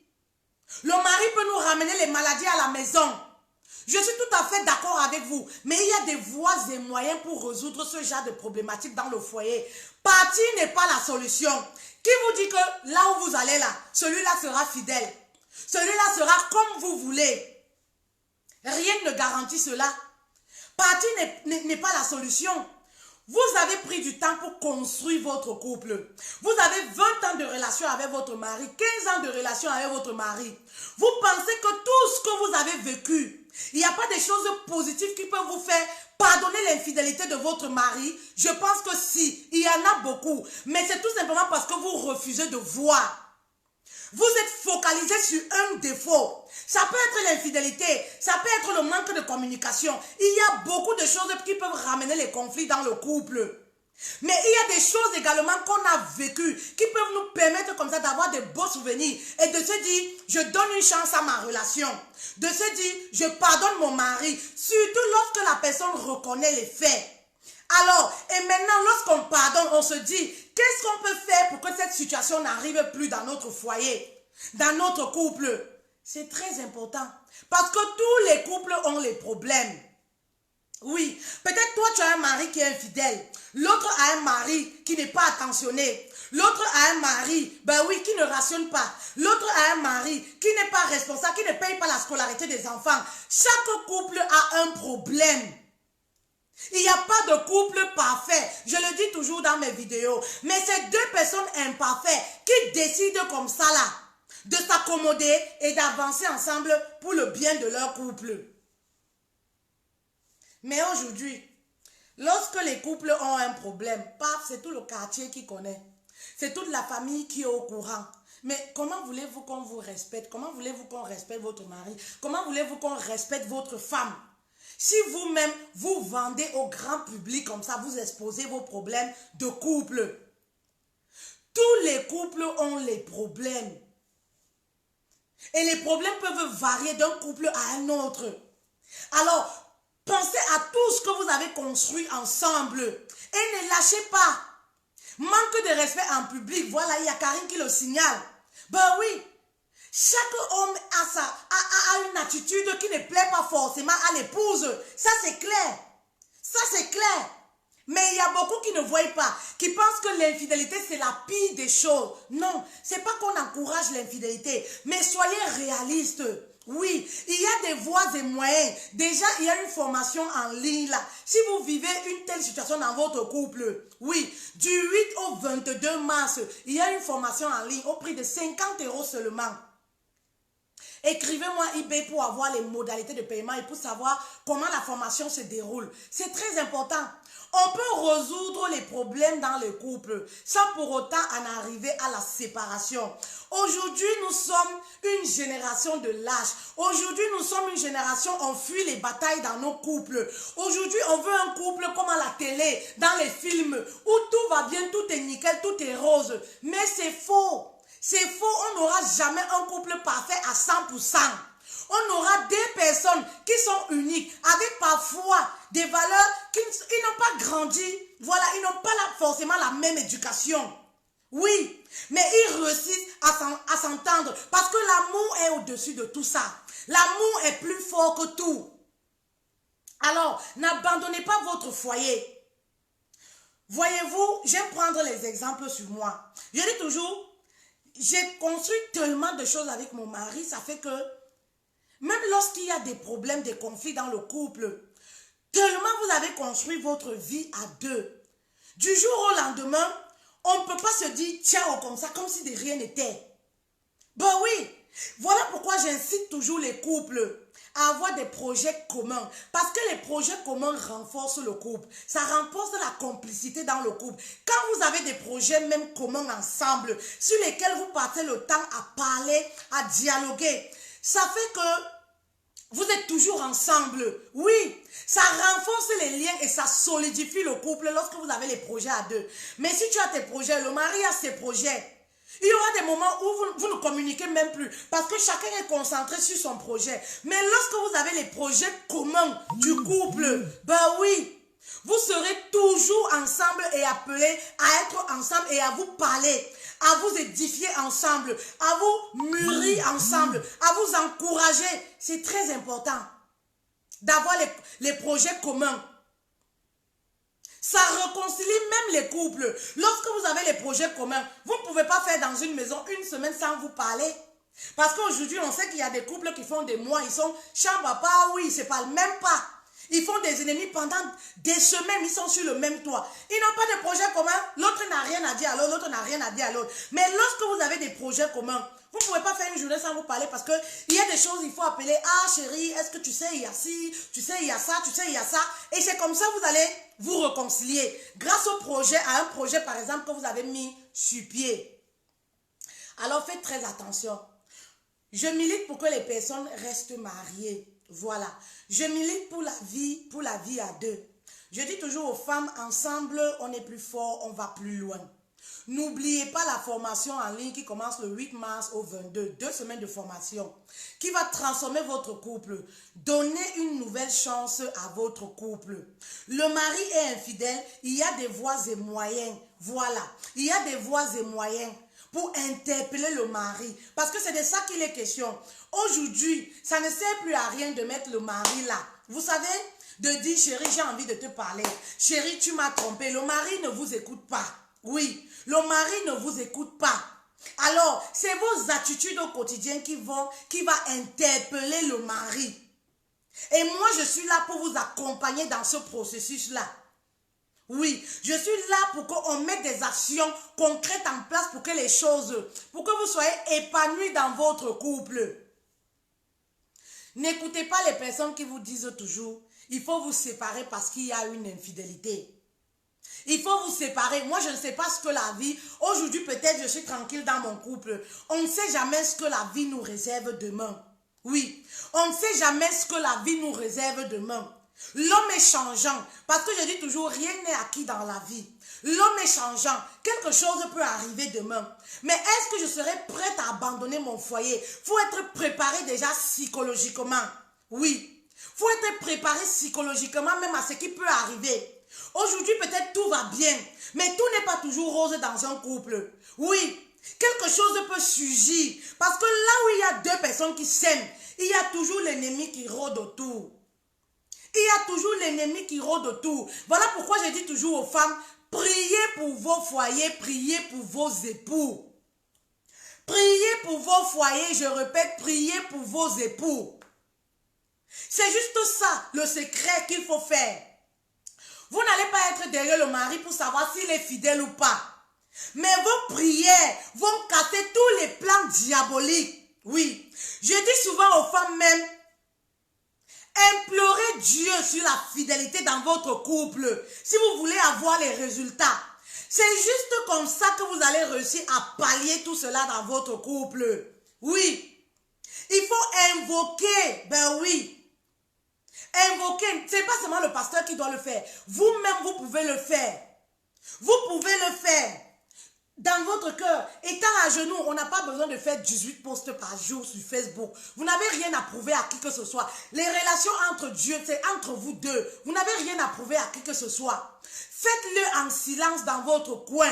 Le mari peut nous ramener les maladies à la maison. Je suis tout à fait d'accord avec vous. Mais il y a des voies et moyens pour résoudre ce genre de problématiques dans le foyer. Partir n'est pas la solution. Qui vous dit que là où vous allez là, celui-là sera fidèle? Celui-là sera comme vous voulez. Rien ne garantit cela. Partir n'est pas la solution. Vous avez pris du temps pour construire votre couple. Vous avez 20 ans de relation avec votre mari, 15 ans de relation avec votre mari. Vous pensez que tout ce que vous avez vécu, il n'y a pas des choses positives qui peuvent vous faire pardonner l'infidélité de votre mari? Je pense que si, il y en a beaucoup. Mais c'est tout simplement parce que vous refusez de voir. Vous êtes focalisé sur un défaut. Ça peut être l'infidélité, ça peut être le manque de communication. Il y a beaucoup de choses qui peuvent ramener les conflits dans le couple. Mais il y a des choses également qu'on a vécues qui peuvent nous permettre comme ça d'avoir de beaux souvenirs et de se dire, je donne une chance à ma relation. De se dire, je pardonne mon mari, surtout lorsque la personne reconnaît les faits. Alors, et maintenant, lorsqu'on pardonne, on se dit, qu'est-ce qu'on peut faire pour que cette situation n'arrive plus dans notre foyer, dans notre couple? C'est très important. Parce que tous les couples ont les problèmes. Oui, peut-être toi, tu as un mari qui est infidèle. L'autre a un mari qui n'est pas attentionné. L'autre a un mari, ben oui, qui ne rationne pas. L'autre a un mari qui n'est pas responsable, qui ne paye pas la scolarité des enfants. Chaque couple a un problème. Il n'y a pas de couple parfait. Je le dis toujours dans mes vidéos. Mais c'est deux personnes imparfaites qui décident comme ça là, de s'accommoder et d'avancer ensemble pour le bien de leur couple. Mais aujourd'hui, lorsque les couples ont un problème, paf, c'est tout le quartier qui connaît. C'est toute la famille qui est au courant. Mais comment voulez-vous qu'on vous respecte? Comment voulez-vous qu'on respecte votre mari? Comment voulez-vous qu'on respecte votre femme? Si vous-même, vous vendez au grand public comme ça, vous exposez vos problèmes de couple. Tous les couples ont les problèmes. Et les problèmes peuvent varier d'un couple à un autre. Alors, pensez à tout ce que vous avez construit ensemble et ne lâchez pas. Manque de respect en public, voilà, il y a Karine qui le signale. Ben oui, chaque homme a une attitude qui ne plaît pas forcément à l'épouse. Ça c'est clair. Ça c'est clair. Mais il y a beaucoup qui ne voient pas, qui pensent que l'infidélité c'est la pire des choses. Non, c'est pas qu'on encourage l'infidélité, mais soyez réalistes. Oui, il y a des voies et moyens. Déjà, il y a une formation en ligne là. Si vous vivez une telle situation dans votre couple, oui, du 8 au 22 mars, il y a une formation en ligne au prix de 50 € seulement. Écrivez-moi eBay pour avoir les modalités de paiement et pour savoir comment la formation se déroule. C'est très important. On peut résoudre les problèmes dans le couple sans pour autant en arriver à la séparation. Aujourd'hui, nous sommes une génération de lâches. Aujourd'hui, nous sommes une génération, on fuit les batailles dans nos couples. Aujourd'hui, on veut un couple comme à la télé, dans les films, où tout va bien, tout est nickel, tout est rose. Mais c'est faux. C'est faux, on n'aura jamais un couple parfait à 100%. On aura des personnes qui sont uniques, avec parfois des valeurs qui n'ont pas grandi. Voilà, ils n'ont pas forcément la même éducation. Oui, mais ils réussissent à s'entendre parce que l'amour est au-dessus de tout ça. L'amour est plus fort que tout. Alors, n'abandonnez pas votre foyer. Voyez-vous, j'aime prendre les exemples sur moi. Je dis toujours, j'ai construit tellement de choses avec mon mari, ça fait que même lorsqu'il y a des problèmes, des conflits dans le couple, tellement vous avez construit votre vie à deux. Du jour au lendemain, on ne peut pas se dire, tiens, comme ça, comme si de rien n'était. Ben oui, voilà pourquoi j'incite toujours les couples à avoir des projets communs. Parce que les projets communs renforcent le couple. Ça renforce la complicité dans le couple. Quand vous avez des projets même communs ensemble, sur lesquels vous passez le temps à parler, à dialoguer, ça fait que vous êtes toujours ensemble. Oui, ça renforce les liens et ça solidifie le couple lorsque vous avez les projets à deux. Mais si tu as tes projets, le mari a ses projets, il y aura des moments où vous ne communiquez même plus parce que chacun est concentré sur son projet. Mais lorsque vous avez les projets communs du couple, ben oui, vous serez toujours ensemble et appelés à être ensemble et à vous parler, à vous édifier ensemble, à vous mûrir ensemble, à vous encourager. C'est très important d'avoir les projets communs. Ça réconcilie même les couples. Lorsque vous avez les projets communs, vous ne pouvez pas faire dans une maison une semaine sans vous parler. Parce qu'aujourd'hui, on sait qu'il y a des couples qui font des mois, ils sont chambre à part, oui, ils ne se parlent même pas. Ils font des ennemis pendant des semaines, ils sont sur le même toit. Ils n'ont pas de projet commun, l'autre n'a rien à dire à l'autre, l'autre n'a rien à dire à l'autre. Mais lorsque vous avez des projets communs, vous ne pouvez pas faire une journée sans vous parler parce qu'il y a des choses, il faut appeler, ah chérie, est-ce que tu sais, il y a ci, tu sais, il y a ça, tu sais, il y a ça. Et c'est comme ça que vous allez vous réconcilier. Grâce au projet, à un projet par exemple que vous avez mis sur pied. Alors faites très attention. Je milite pour que les personnes restent mariées. Voilà. Je milite pour la vie à deux. Je dis toujours aux femmes, ensemble, on est plus fort, on va plus loin. N'oubliez pas la formation en ligne qui commence le 8 mars au 22, 2 semaines de formation, qui va transformer votre couple. Donnez une nouvelle chance à votre couple. Le mari est infidèle, il y a des voies et moyens. Voilà, il y a des voies et moyens pour interpeller le mari. Parce que c'est de ça qu'il est question. Aujourd'hui, ça ne sert plus à rien de mettre le mari là. Vous savez, de dire, chérie, j'ai envie de te parler. Chérie, tu m'as trompé. Le mari ne vous écoute pas. Oui, le mari ne vous écoute pas. Alors, c'est vos attitudes au quotidien qui va interpeller le mari. Et moi, je suis là pour vous accompagner dans ce processus-là. Oui, je suis là pour qu'on mette des actions concrètes en place pour que les choses, pour que vous soyez épanouis dans votre couple. N'écoutez pas les personnes qui vous disent toujours, il faut vous séparer parce qu'il y a une infidélité. Il faut vous séparer. Moi, je ne sais pas ce que la vie... Aujourd'hui, peut-être, je suis tranquille dans mon couple. On ne sait jamais ce que la vie nous réserve demain. Oui, on ne sait jamais ce que la vie nous réserve demain. L'homme est changeant. Parce que je dis toujours, rien n'est acquis dans la vie. L'homme est changeant. Quelque chose peut arriver demain. Mais est-ce que je serai prête à abandonner mon foyer? Il faut être préparé déjà psychologiquement. Oui. Il faut être préparé psychologiquement même à ce qui peut arriver. Aujourd'hui, peut-être tout va bien, mais tout n'est pas toujours rose dans un couple. Oui, quelque chose peut surgir, parce que là où il y a deux personnes qui s'aiment, il y a toujours l'ennemi qui rôde autour. Il y a toujours l'ennemi qui rôde autour. Voilà pourquoi je dis toujours aux femmes, priez pour vos foyers, priez pour vos époux. Priez pour vos foyers, je répète, priez pour vos époux. C'est juste ça, le secret qu'il faut faire. Vous n'allez pas être derrière le mari pour savoir s'il est fidèle ou pas. Mais vos prières vont casser tous les plans diaboliques. Oui, je dis souvent aux femmes même, implorez Dieu sur la fidélité dans votre couple. Si vous voulez avoir les résultats. C'est juste comme ça que vous allez réussir à pallier tout cela dans votre couple. Oui, il faut invoquer, ben oui. Invoquer, ce n'est pas seulement le pasteur qui doit le faire. Vous-même, vous pouvez le faire. Vous pouvez le faire. Dans votre cœur, étant à genoux, on n'a pas besoin de faire 18 posts par jour sur Facebook. Vous n'avez rien à prouver à qui que ce soit. Les relations entre Dieu, c'est entre vous deux. Vous n'avez rien à prouver à qui que ce soit. Faites-le en silence dans votre coin.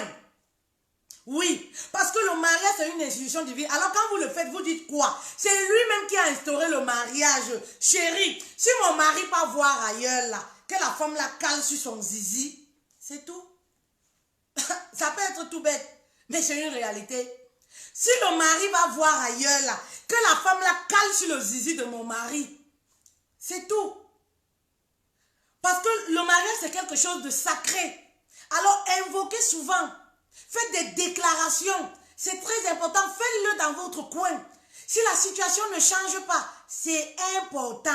Oui, parce que le mariage, c'est une institution divine. Alors quand vous le faites, vous dites quoi? C'est lui-même qui a instauré le mariage. Chérie, si mon mari va voir ailleurs, là, que la femme la cale sur son zizi, c'est tout. Ça peut être tout bête, mais c'est une réalité. Si le mari va voir ailleurs, là, que la femme la cale sur le zizi de mon mari, c'est tout. Parce que le mariage, c'est quelque chose de sacré. Alors invoquez souvent. Faites des déclarations. C'est très important. Faites-le dans votre coin. Si la situation ne change pas, c'est important.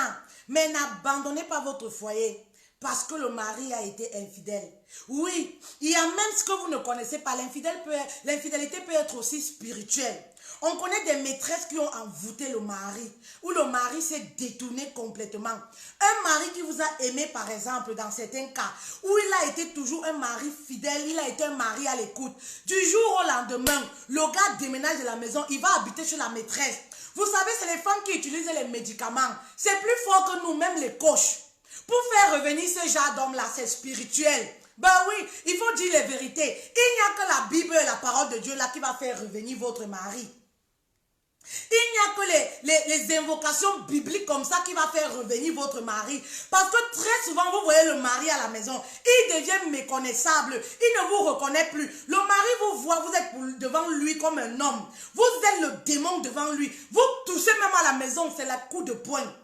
Mais n'abandonnez pas votre foyer parce que le mari a été infidèle. Oui, il y a même ce que vous ne connaissez pas. L'infidélité peut être aussi spirituelle. On connaît des maîtresses qui ont envoûté le mari, où le mari s'est détourné complètement. Un mari qui vous a aimé, par exemple, dans certains cas, où il a été toujours un mari fidèle, il a été un mari à l'écoute. Du jour au lendemain, le gars déménage de la maison, il va habiter chez la maîtresse. Vous savez, c'est les femmes qui utilisent les médicaments. C'est plus fort que nous, même les coachs. Pour faire revenir ce genre d'homme-là, c'est spirituel. Ben oui, il faut dire les vérités. Il n'y a que la Bible et la parole de Dieu là qui va faire revenir votre mari. Il n'y a que les invocations bibliques comme ça qui va faire revenir votre mari. Parce que très souvent, vous voyez le mari à la maison, il devient méconnaissable, il ne vous reconnaît plus. Le mari vous voit, vous êtes devant lui comme un homme. Vous êtes le démon devant lui. Vous touchez même à la maison, c'est la coup de poing.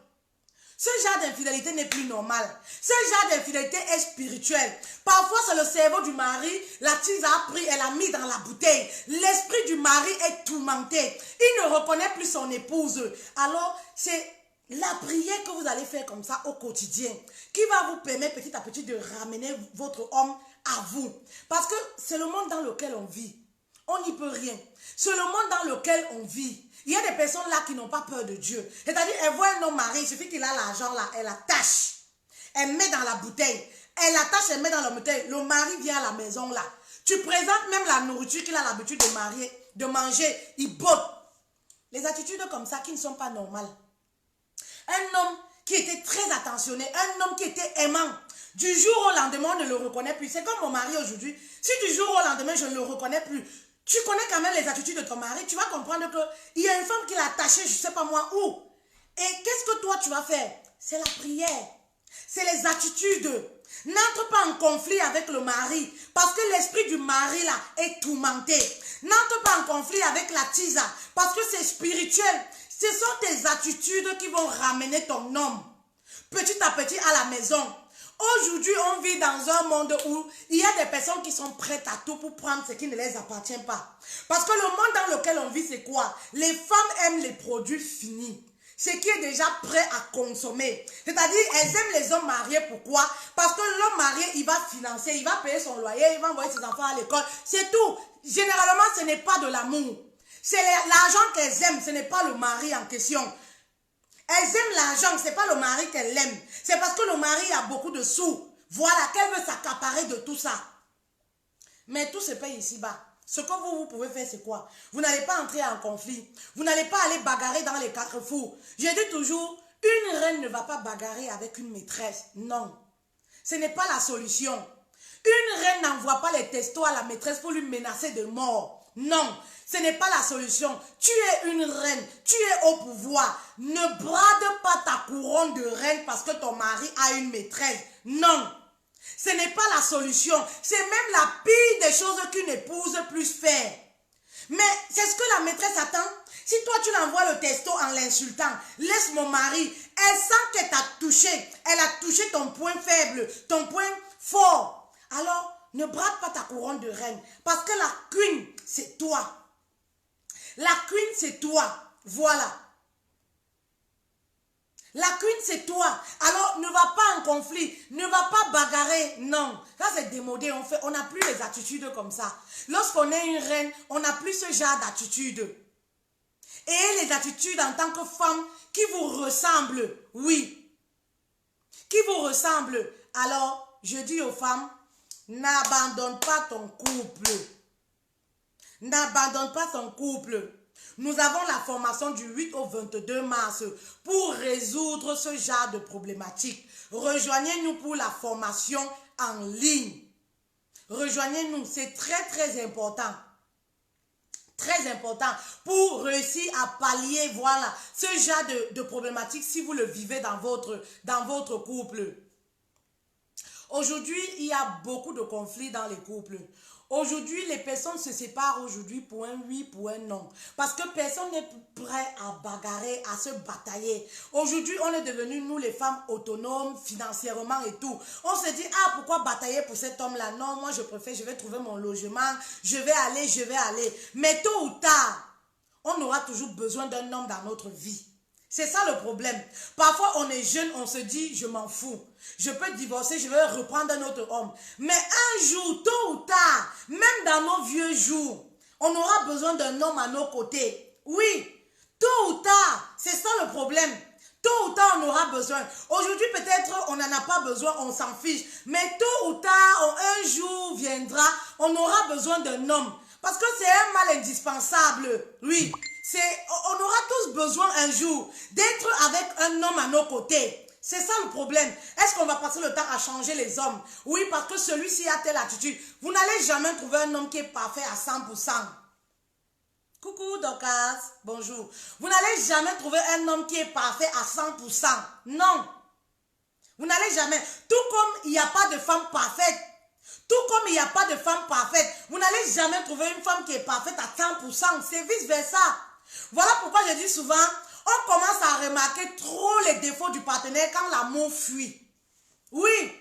Ce genre d'infidélité n'est plus normal. Ce genre d'infidélité est spirituel. Parfois, c'est le cerveau du mari, la tise a pris, elle a mis dans la bouteille. L'esprit du mari est tourmenté. Il ne reconnaît plus son épouse. Alors, c'est la prière que vous allez faire comme ça au quotidien qui va vous permettre petit à petit de ramener votre homme à vous. Parce que c'est le monde dans lequel on vit. On n'y peut rien. C'est le monde dans lequel on vit. Il y a des personnes là qui n'ont pas peur de Dieu. C'est-à-dire, elle voit un homme marié, il suffit qu'il a l'argent là, elle attache. Elle met dans la bouteille. Elle attache, elle met dans la bouteille. Le mari vient à la maison là. Tu présentes même la nourriture qu'il a l'habitude de manger. Il botte. Les attitudes comme ça qui ne sont pas normales. Un homme qui était très attentionné, un homme qui était aimant. Du jour au lendemain, on ne le reconnaît plus. C'est comme mon mari aujourd'hui. Si du jour au lendemain, je ne le reconnais plus, tu connais quand même les attitudes de ton mari, tu vas comprendre qu'il y a une femme qui l'a attaché, je ne sais pas moi où. Et qu'est-ce que toi tu vas faire? C'est la prière. C'est les attitudes. N'entre pas en conflit avec le mari, parce que l'esprit du mari là est tourmenté. N'entre pas en conflit avec la tisa, parce que c'est spirituel. Ce sont tes attitudes qui vont ramener ton homme petit à petit à la maison. Aujourd'hui, on vit dans un monde où il y a des personnes qui sont prêtes à tout pour prendre ce qui ne les appartient pas. Parce que le monde dans lequel on vit, c'est quoi? Les femmes aiment les produits finis. Ce qui est déjà prêt à consommer. C'est-à-dire, elles aiment les hommes mariés. Pourquoi? Parce que l'homme marié, il va financer, il va payer son loyer, il va envoyer ses enfants à l'école. C'est tout. Généralement, ce n'est pas de l'amour. C'est l'argent qu'elles aiment, ce n'est pas le mari en question. Elles aiment l'argent, ce n'est pas le mari qu'elles aiment. C'est parce que le mari a beaucoup de sous. Voilà, qu'elle veut s'accaparer de tout ça. Mais tout se paye ici-bas. Ce que vous pouvez faire, c'est quoi? Vous n'allez pas entrer en conflit. Vous n'allez pas aller bagarrer dans les carrefours. Je dis toujours, une reine ne va pas bagarrer avec une maîtresse. Non. Ce n'est pas la solution. Une reine n'envoie pas les textos à la maîtresse pour lui menacer de mort. Non, ce n'est pas la solution. Tu es une reine, tu es au pouvoir. Ne brade pas ta couronne de reine parce que ton mari a une maîtresse. Non, ce n'est pas la solution. C'est même la pire des choses qu'une épouse puisse faire. Mais c'est ce que la maîtresse attend. Si toi tu l'envoies le texto en l'insultant, laisse mon mari, elle sent qu'elle t'a touché. Elle a touché ton point faible, ton point fort. Alors, ne brade pas ta couronne de reine. Parce que la queen, c'est toi. La queen, c'est toi. Voilà. La queen, c'est toi. Alors, ne va pas en conflit. Ne va pas bagarrer. Non. Ça, c'est démodé. On n'a plus les attitudes comme ça. Lorsqu'on est une reine, on n'a plus ce genre d'attitude. Et les attitudes en tant que femme qui vous ressemblent. Oui. Qui vous ressemblent. Alors, je dis aux femmes, n'abandonne pas ton couple. N'abandonne pas ton couple. Nous avons la formation du 8 au 22 mars pour résoudre ce genre de problématique. Rejoignez-nous pour la formation en ligne. Rejoignez-nous, c'est très très important. Très important pour réussir à pallier, voilà, ce genre de problématique si vous le vivez dans votre couple. Aujourd'hui, il y a beaucoup de conflits dans les couples. Aujourd'hui, les personnes se séparent aujourd'hui pour un oui, pour un non. Parce que personne n'est prêt à bagarrer, à se batailler. Aujourd'hui, on est devenus, nous les femmes, autonomes financièrement et tout. On se dit, ah, pourquoi batailler pour cet homme-là? Non, moi je préfère, je vais trouver mon logement, je vais aller. Mais tôt ou tard, on aura toujours besoin d'un homme dans notre vie. C'est ça le problème. Parfois, on est jeune, on se dit, je m'en fous. Je peux divorcer, je vais reprendre un autre homme. Mais un jour, tôt ou tard, même dans nos vieux jours, on aura besoin d'un homme à nos côtés. Oui, tôt ou tard, c'est ça le problème. Tôt ou tard, on aura besoin. Aujourd'hui, peut-être, on n'en a pas besoin, on s'en fiche. Mais tôt ou tard, un jour viendra, on aura besoin d'un homme. Parce que c'est un mal indispensable. Oui, on aura tous besoin un jour d'être avec un homme à nos côtés. C'est ça le problème. Est-ce qu'on va passer le temps à changer les hommes? Oui, parce que celui-ci a telle attitude. Vous n'allez jamais trouver un homme qui est parfait à 100%. Coucou Docas, bonjour. Vous n'allez jamais trouver un homme qui est parfait à 100%. Non. Vous n'allez jamais. Tout comme il n'y a pas de femme parfaite. Tout comme il n'y a pas de femme parfaite. Vous n'allez jamais trouver une femme qui est parfaite à 100%. C'est vice versa. Voilà pourquoi je dis souvent, on commence à remarquer trop les défauts du partenaire quand l'amour fuit. Oui.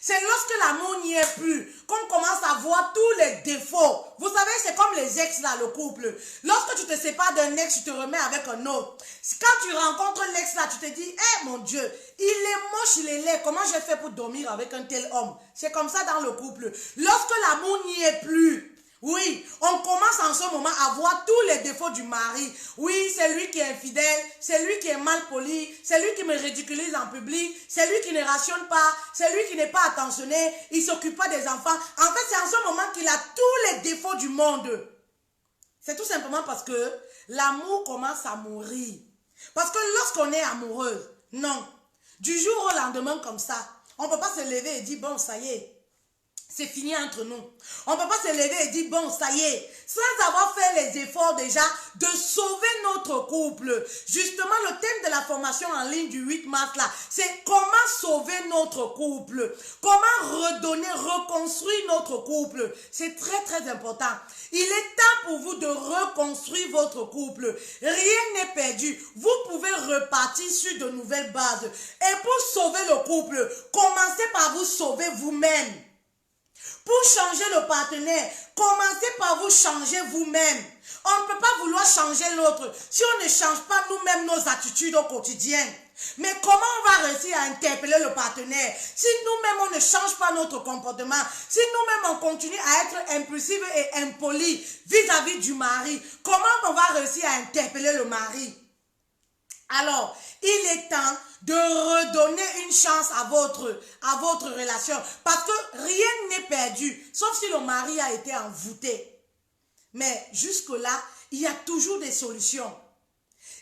C'est lorsque l'amour n'y est plus qu'on commence à voir tous les défauts. Vous savez, c'est comme les ex là, le couple. Lorsque tu te sépares d'un ex, tu te remets avec un autre. Quand tu rencontres l'ex là, tu te dis, eh mon Dieu, il est moche, il est laid. Comment j'ai fait pour dormir avec un tel homme? C'est comme ça dans le couple. Lorsque l'amour n'y est plus, oui, on commence en ce moment à voir tous les défauts du mari. Oui, c'est lui qui est infidèle, c'est lui qui est mal poli, c'est lui qui me ridiculise en public, c'est lui qui ne rationne pas, c'est lui qui n'est pas attentionné, il ne s'occupe pas des enfants. En fait, c'est en ce moment qu'il a tous les défauts du monde. C'est tout simplement parce que l'amour commence à mourir. Parce que lorsqu'on est amoureuse, non, du jour au lendemain comme ça, on ne peut pas se lever et dire, bon, ça y est. C'est fini entre nous. On ne peut pas se lever et dire, bon, ça y est, sans avoir fait les efforts déjà de sauver notre couple. Justement, le thème de la formation en ligne du 8 mars, là, c'est comment sauver notre couple. Comment redonner, reconstruire notre couple. C'est très, très important. Il est temps pour vous de reconstruire votre couple. Rien n'est perdu. Vous pouvez repartir sur de nouvelles bases. Et pour sauver le couple, commencez par vous sauver vous-même. Pour changer le partenaire, commencez par vous changer vous-même. On ne peut pas vouloir changer l'autre si on ne change pas nous-mêmes nos attitudes au quotidien. Mais comment on va réussir à interpeller le partenaire si nous-mêmes on ne change pas notre comportement, si nous-mêmes on continue à être impulsif et impoli vis-à-vis du mari? Comment on va réussir à interpeller le mari? Alors, il est temps de redonner une chance à votre relation. Parce que rien n'est perdu, sauf si le mari a été envoûté. Mais jusque-là, il y a toujours des solutions.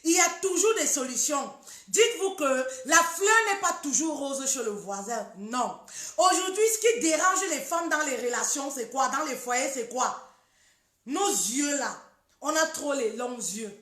Il y a toujours des solutions. Dites-vous que la fleur n'est pas toujours rose chez le voisin. Non. Aujourd'hui, ce qui dérange les femmes dans les relations, c'est quoi? Dans les foyers, c'est quoi? Nos yeux là, on a trop les longs yeux.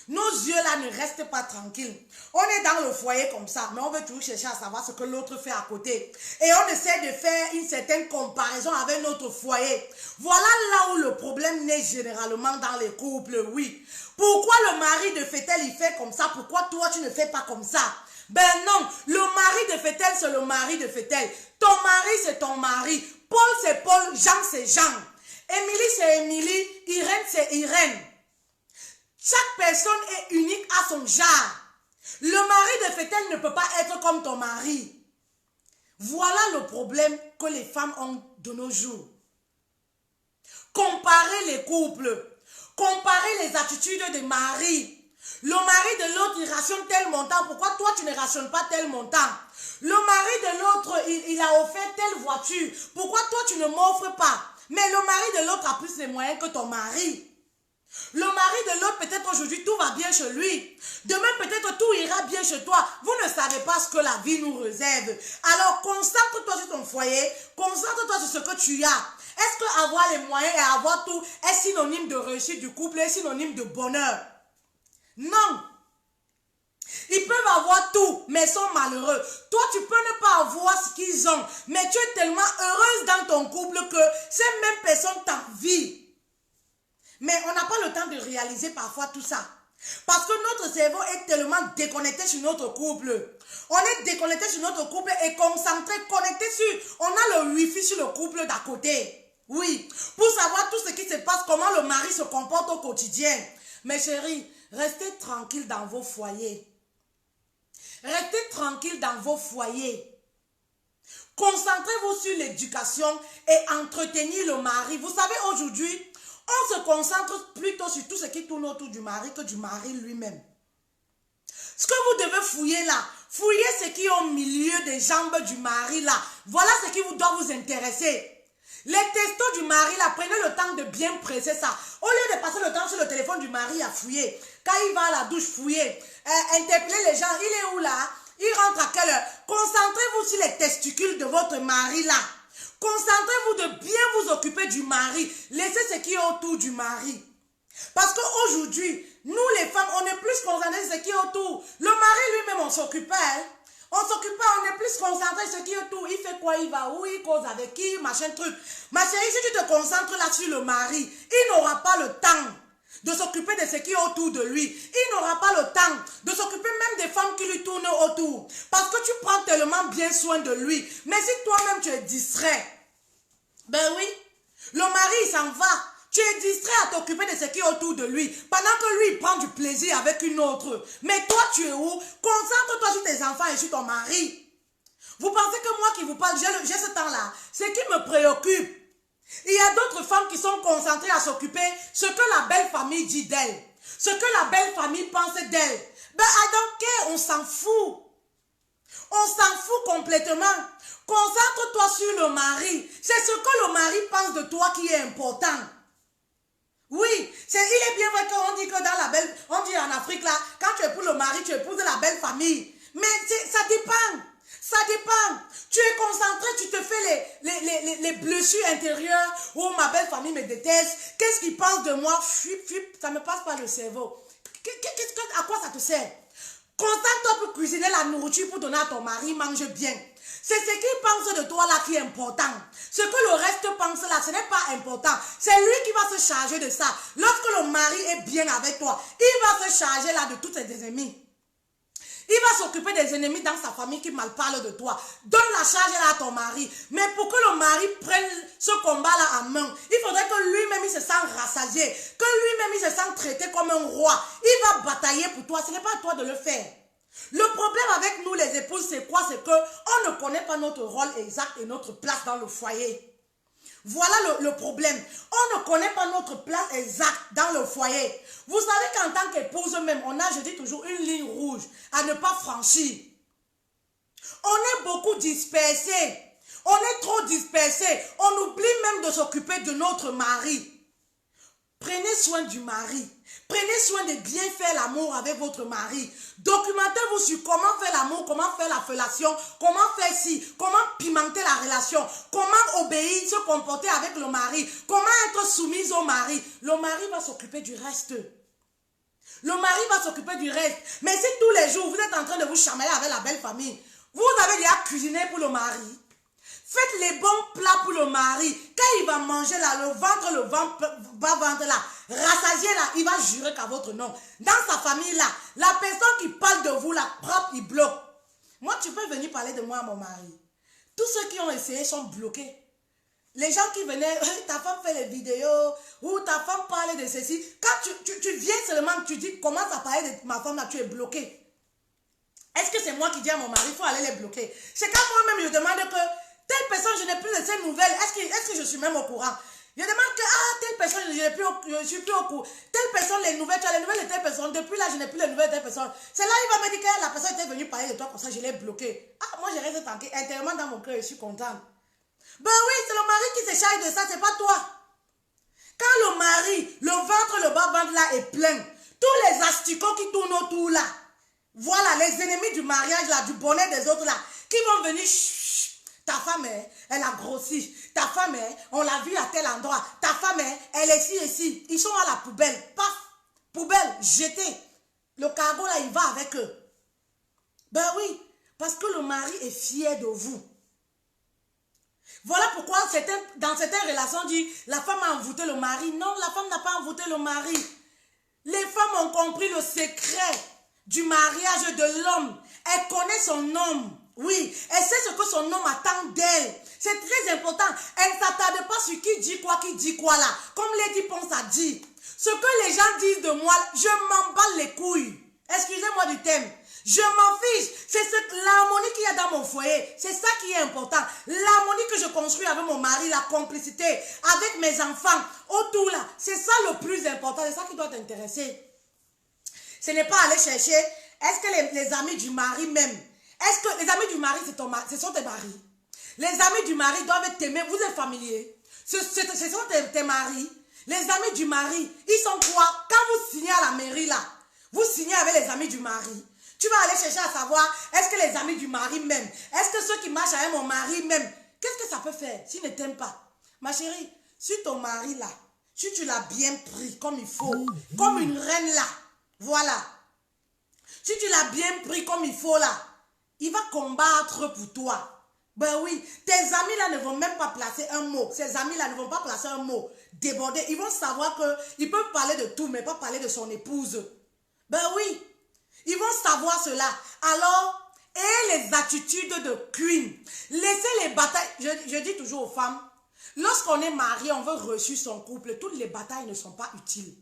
Nos yeux là ne restent pas tranquilles. On est dans le foyer comme ça, mais on veut toujours chercher à savoir ce que l'autre fait à côté. Et on essaie de faire une certaine comparaison avec notre foyer. Voilà là où le problème naît généralement dans les couples, oui. Pourquoi le mari de Fétel il fait comme ça? Pourquoi toi tu ne fais pas comme ça? Ben non, le mari de Fétel c'est le mari de Fétel. Ton mari c'est ton mari. Paul c'est Paul, Jean c'est Jean. Émilie c'est Émilie, Irène c'est Irène. Chaque personne est unique à son genre. Le mari de Fétel ne peut pas être comme ton mari. Voilà le problème que les femmes ont de nos jours. Comparer les couples. Comparer les attitudes des maris. Le mari de l'autre, il rationne tel montant. Pourquoi toi, tu ne rationnes pas tel montant? Le mari de l'autre, il a offert telle voiture. Pourquoi toi, tu ne m'offres pas? Mais le mari de l'autre a plus de moyens que ton mari. Le mari de l'autre, peut-être aujourd'hui, tout va bien chez lui. Demain, peut-être tout ira bien chez toi. Vous ne savez pas ce que la vie nous réserve. Alors, concentre-toi sur ton foyer. Concentre-toi sur ce que tu as. Est-ce que avoir les moyens et avoir tout est synonyme de réussite du couple, est synonyme de bonheur? Non. Ils peuvent avoir tout, mais ils sont malheureux. Toi, tu peux ne pas avoir ce qu'ils ont, mais tu es tellement heureuse dans ton couple que ces mêmes personnes t'envient. Mais on n'a pas le temps de réaliser parfois tout ça. Parce que notre cerveau est tellement déconnecté sur notre couple. On est déconnecté sur notre couple et concentré, connecté sur... On a le wifi sur le couple d'à côté. Oui, pour savoir tout ce qui se passe, comment le mari se comporte au quotidien. Mes chéris, restez tranquilles dans vos foyers. Restez tranquille dans vos foyers. Concentrez-vous sur l'éducation et entretenir le mari. Vous savez, aujourd'hui, on se concentre plutôt sur tout ce qui tourne autour du mari que du mari lui-même. Ce que vous devez fouiller là, fouillez ce qui est au milieu des jambes du mari là. Voilà ce qui doit vous intéresser. Les testos du mari là, prenez le temps de bien presser ça. Au lieu de passer le temps sur le téléphone du mari à fouiller, quand il va à la douche, fouiller, interpeller les gens, il est où là? Il rentre à quelle heure? Concentrez-vous sur les testicules de votre mari là. Concentrez-vous de bien vous occuper du mari. Laissez ce qui est autour du mari. Parce qu'aujourd'hui, nous les femmes, on est plus concentrés sur ce qui est autour. Le mari lui-même, on s'occupe pas. Hein? On s'occupe pas, on est plus concentrés sur ce qui est autour. Il fait quoi? Il va où? Il cause avec qui? Machin truc. Ma chérie, si tu te concentres là sur le mari, il n'aura pas le temps de s'occuper de ce qui est autour de lui. Il n'aura pas le temps de s'occuper même des femmes qui lui tournent autour. Parce que tu prends tellement bien soin de lui. Mais si toi-même tu es distrait, ben oui, le mari il s'en va. Tu es distrait à t'occuper de ce qui est autour de lui. Pendant que lui il prend du plaisir avec une autre. Mais toi tu es où? Concentre-toi sur tes enfants et sur ton mari. Vous pensez que moi qui vous parle, j'ai ce temps-là. Ce qui me préoccupe. Il y a d'autres femmes qui sont concentrées à s'occuper ce que la belle famille dit d'elle. Ce que la belle famille pense d'elle. Ben, I don't care, on s'en fout. On s'en fout complètement. Concentre-toi sur le mari. C'est ce que le mari pense de toi qui est important. Oui, il est bien vrai qu'on dit que dans la belle, on dit en Afrique là, quand tu épouses le mari, tu épouses la belle famille. Mais ça dépend. Ça dépend. Tu es concentré, tu te fais les blessures intérieures. Oh, ma belle famille me déteste. Qu'est-ce qu'ils pensent de moi? Ça ne me passe pas le cerveau. À quoi ça te sert? Concentre-toi pour cuisiner la nourriture pour donner à ton mari, mange bien. C'est ce qu'il pense de toi là qui est important. Ce que le reste pense là, ce n'est pas important. C'est lui qui va se charger de ça. Lorsque le mari est bien avec toi, il va se charger là de tous ses ennemis. Il va s'occuper des ennemis dans sa famille qui mal parlent de toi. Donne la charge là à ton mari. Mais pour que le mari prenne ce combat-là en main, il faudrait que lui-même il se sente rassasié. Que lui-même il se sente traité comme un roi. Il va batailler pour toi. Ce n'est pas à toi de le faire. Le problème avec nous les épouses, c'est quoi? C'est qu'on ne connaît pas notre rôle exact et notre place dans le foyer. Voilà le problème. On ne connaît pas notre place exacte dans le foyer. Vous savez qu'en tant qu'épouse même, on a, je dis toujours, une ligne rouge à ne pas franchir. On est beaucoup dispersés. On est trop dispersés. On oublie même de s'occuper de notre mari. Prenez soin du mari. Prenez soin de bien faire l'amour avec votre mari. Documentez-vous sur comment faire l'amour, comment faire la fellation, comment faire ci, comment pimenter la relation, comment obéir, se comporter avec le mari, comment être soumise au mari. Le mari va s'occuper du reste. Le mari va s'occuper du reste. Mais si tous les jours, vous êtes en train de vous chamailler avec la belle famille, vous avez déjà cuisiné pour le mari. Faites les bons plats pour le mari. Quand il va manger là, le bas-ventre là, rassasié là, il va jurer qu'à votre nom. Dans sa famille là, la personne qui parle de vous là, propre, il bloque. Moi, tu peux venir parler de moi à mon mari. Tous ceux qui ont essayé sont bloqués. Les gens qui venaient, ta femme fait les vidéos, ou ta femme parle de ceci. Quand tu viens seulement, tu dis, commence à parler de ma femme là, tu es bloqué. Est-ce que c'est moi qui dis à mon mari, il faut aller les bloquer? C'est quand moi-même je demande que telle personne, je n'ai plus de ces nouvelles. Est-ce que je suis même au courant? Je demande que, telle personne, je ne suis plus au courant. Telle personne, les nouvelles, tu as les nouvelles de telle personne. Depuis là, je n'ai plus les nouvelles de telle personne. C'est là, il va me dire que la personne était venue parler de toi comme ça, je l'ai bloqué. Ah, moi, je reste tranquille. Intérieurement dans mon cœur, je suis contente. Ben oui, c'est le mari qui se charge de ça, c'est pas toi. Quand le mari, le ventre, le bas-ventre là est plein, tous les asticots qui tournent autour là, voilà, les ennemis du mariage là, du bonheur des autres là, qui vont venir, ta femme, elle a grossi. Ta femme, on l'a vue à tel endroit. Ta femme, elle est ici et ici. Ils sont à la poubelle. Paf, poubelle, jetée. Le cargo, là, il va avec eux. Ben oui, parce que le mari est fier de vous. Voilà pourquoi dans certaines relations, on dit, la femme a envoûté le mari. Non, la femme n'a pas envoûté le mari. Les femmes ont compris le secret du mariage de l'homme. Elle connaît son homme. Oui, elle sait ce que son homme attend d'elle. C'est très important. Elle ne s'attarde pas sur qui dit quoi là. Comme Lady Ponce a dit. Ce que les gens disent de moi, je m'en bats les couilles. Excusez-moi du thème. Je m'en fiche. C'est dans mon foyer. C'est ça qui est important. L'harmonie que je construis avec mon mari, la complicité, avec mes enfants, autour là, c'est ça le plus important. C'est ça qui doit t'intéresser. Ce n'est pas aller chercher, est-ce que les amis du mari même, est-ce que les amis du mari, ce sont tes maris? Les amis du mari doivent t'aimer, vous êtes familiers. Ce sont tes maris. Les amis du mari, ils sont quoi? Quand vous signez à la mairie là, vous signez avec les amis du mari. Tu vas aller chercher à savoir, est-ce que les amis du mari m'aiment? Est-ce que ceux qui marchent avec mon mari m'aiment? Qu'est-ce que ça peut faire s'ils ne t'aiment pas? Ma chérie, si ton mari là, si tu l'as bien pris comme il faut, comme une reine là, voilà. Si tu l'as bien pris comme il faut là, il va combattre pour toi. Ben oui, tes amis là ne vont même pas placer un mot. Ces amis là ne vont pas placer un mot débordé. Ils vont savoir qu'ils peuvent parler de tout, mais pas parler de son épouse. Ben oui, ils vont savoir cela. Alors, et les attitudes de queen. Laissez les batailles. Je dis toujours aux femmes, lorsqu'on est marié, on veut reçu son couple. Toutes les batailles ne sont pas utiles.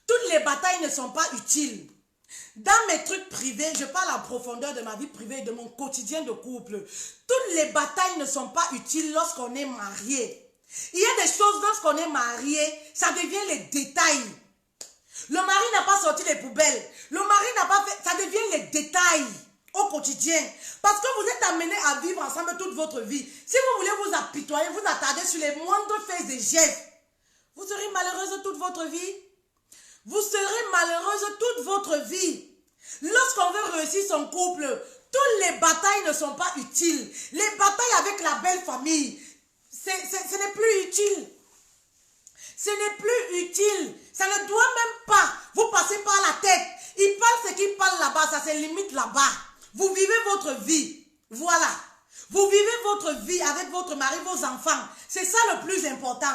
Toutes les batailles ne sont pas utiles. Dans mes trucs privés, je parle en profondeur de ma vie privée et de mon quotidien de couple. Toutes les batailles ne sont pas utiles lorsqu'on est marié. Il y a des choses lorsqu'on est marié, ça devient les détails. Le mari n'a pas sorti les poubelles. Le mari n'a pas fait... Ça devient les détails au quotidien. Parce que vous êtes amenés à vivre ensemble toute votre vie. Si vous voulez vous apitoyer, vous attarder sur les moindres faits et gestes, vous serez malheureuse toute votre vie. Vous serez malheureuse toute votre vie. Lorsqu'on veut réussir son couple, toutes les batailles ne sont pas utiles. Les batailles avec la belle famille, ce n'est plus utile. Ce n'est plus utile. Ça ne doit même pas vous passer par la tête. Il parle ce qu'il parle là-bas, ça se limite là-bas. Vous vivez votre vie. Voilà. Vous vivez votre vie avec votre mari, vos enfants. C'est ça le plus important.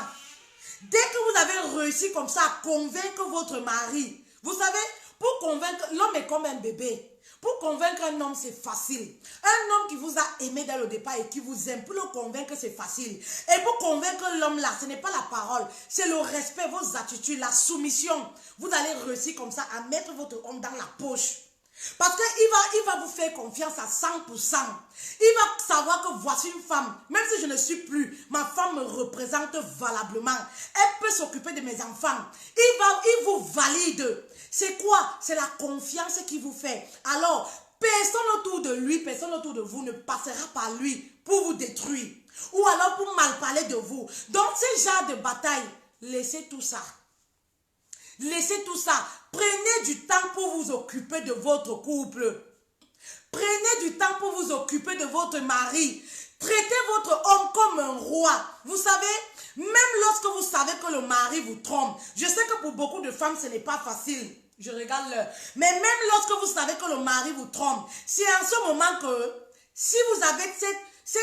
Dès que vous avez réussi comme ça à convaincre votre mari, vous savez, pour convaincre, l'homme est comme un bébé. Pour convaincre un homme, c'est facile. Un homme qui vous a aimé dès le départ et qui vous aime, pour le convaincre, c'est facile. Et pour convaincre l'homme là, ce n'est pas la parole, c'est le respect, vos attitudes, la soumission. Vous allez réussir comme ça à mettre votre homme dans la poche. Parce qu'il va vous faire confiance à 100%. Il va savoir que voici une femme, même si je ne suis plus, ma femme me représente valablement. Elle peut s'occuper de mes enfants. Il vous valide. C'est quoi? C'est la confiance qu'il vous fait. Alors, personne autour de lui, personne autour de vous ne passera par lui pour vous détruire. Ou alors pour mal parler de vous. Donc, ce genre de bataille, laissez tout ça. Laissez tout ça. Prenez du temps pour vous occuper de votre couple. Prenez du temps pour vous occuper de votre mari. Traitez votre homme comme un roi. Vous savez, même lorsque vous savez que le mari vous trompe, je sais que pour beaucoup de femmes, ce n'est pas facile. Je regarde l'heure. Mais même lorsque vous savez que le mari vous trompe, c'est en ce moment que, si vous avez cette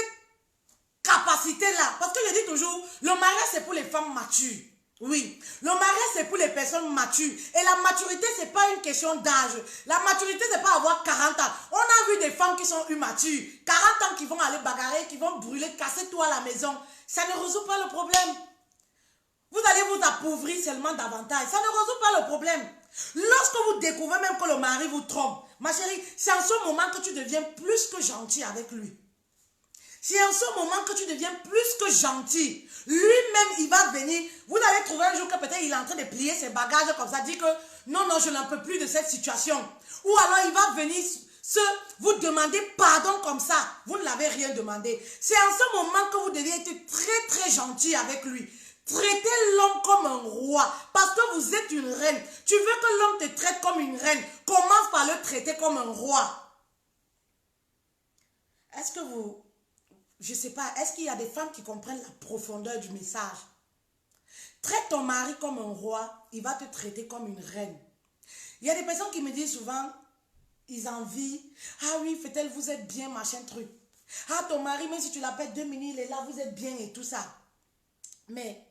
capacité-là, parce que je dis toujours, le mariage, c'est pour les femmes matures. Oui, le mariage c'est pour les personnes matures. Et la maturité c'est pas une question d'âge. La maturité c'est pas avoir 40 ans. On a vu des femmes qui sont immatures. 40 ans qui vont aller bagarrer, qui vont brûler, casser tout à la maison. Ça ne résout pas le problème. Vous allez vous appauvrir seulement davantage. Ça ne résout pas le problème. Lorsque vous découvrez même que le mari vous trompe, ma chérie, c'est en ce moment que tu deviens plus que gentil avec lui. C'est en ce moment que tu deviens plus que gentil. Lui-même, il va venir. Vous allez trouver un jour que peut-être il est en train de plier ses bagages comme ça, dit que non, je n'en peux plus de cette situation. Ou alors il va venir vous demander pardon comme ça. Vous ne l'avez rien demandé. C'est en ce moment que vous devez être très très gentil avec lui. Traitez l'homme comme un roi parce que vous êtes une reine. Tu veux que l'homme te traite comme une reine. Commence par le traiter comme un roi. Est-ce que vous... Je ne sais pas, est-ce qu'il y a des femmes qui comprennent la profondeur du message? Traite ton mari comme un roi, il va te traiter comme une reine. Il y a des personnes qui me disent souvent, ils envient, ah oui, fait-elle, vous êtes bien, machin truc. Ah, ton mari, même si tu l'appelles 2 minutes, il est là, vous êtes bien et tout ça. Mais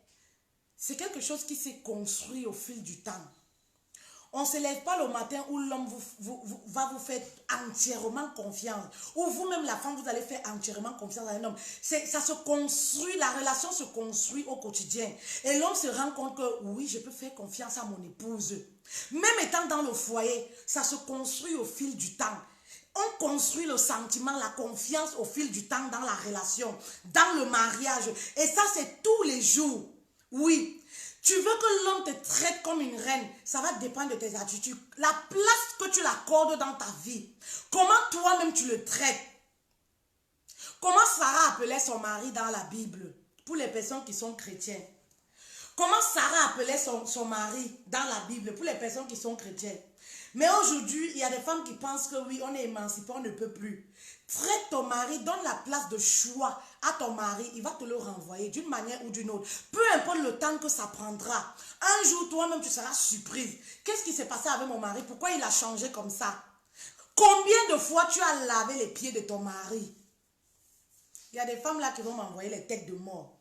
c'est quelque chose qui s'est construit au fil du temps. On ne se lève pas le matin où l'homme va vous faire entièrement confiance. Ou vous-même, la femme, vous allez faire entièrement confiance à un homme. Ça se construit, la relation se construit au quotidien. Et l'homme se rend compte que oui, je peux faire confiance à mon épouse. Même étant dans le foyer, ça se construit au fil du temps. On construit le sentiment, la confiance au fil du temps dans la relation, dans le mariage. Et ça, c'est tous les jours. Oui. Tu veux que l'homme te traite comme une reine, ça va dépendre de tes attitudes. La place que tu l'accordes dans ta vie. Comment toi-même tu le traites. Comment Sarah appelait son mari dans la Bible, pour les personnes qui sont chrétiennes. Comment Sarah appelait son mari dans la Bible, pour les personnes qui sont chrétiennes. Mais aujourd'hui, il y a des femmes qui pensent que oui, on est émancipé, on ne peut plus. Traite ton mari, donne la place de choix à ton mari, il va te le renvoyer d'une manière ou d'une autre. Peu importe le temps que ça prendra. Un jour, toi-même, tu seras surprise. Qu'est-ce qui s'est passé avec mon mari? Pourquoi il a changé comme ça? Combien de fois tu as lavé les pieds de ton mari? Il y a des femmes là qui vont m'envoyer les têtes de mort.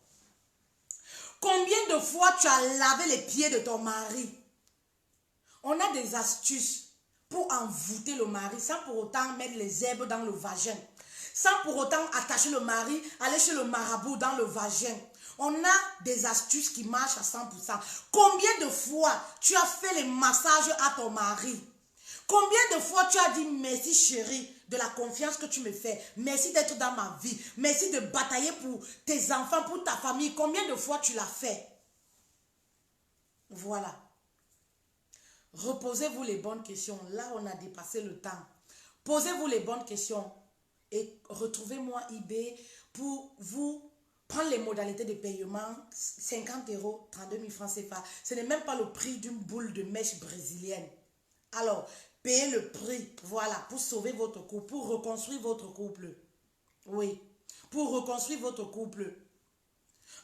Combien de fois tu as lavé les pieds de ton mari? On a des astuces pour envoûter le mari sans pour autant mettre les herbes dans le vagin. Sans pour autant attacher le mari, aller chez le marabout dans le vagin. On a des astuces qui marchent à 100%. Combien de fois tu as fait les massages à ton mari? Combien de fois tu as dit merci chérie de la confiance que tu me fais. Merci d'être dans ma vie. Merci de batailler pour tes enfants, pour ta famille. Combien de fois tu l'as fait? Voilà. Reposez-vous les bonnes questions. Là, on a dépassé le temps. Posez-vous les bonnes questions et retrouvez-moi eBay pour vous prendre les modalités de paiement. 50 €, 32 000 francs CFA. Ce n'est même pas le prix d'une boule de mèche brésilienne. Alors, payez le prix, voilà, pour sauver votre couple, pour reconstruire votre couple. Oui, pour reconstruire votre couple.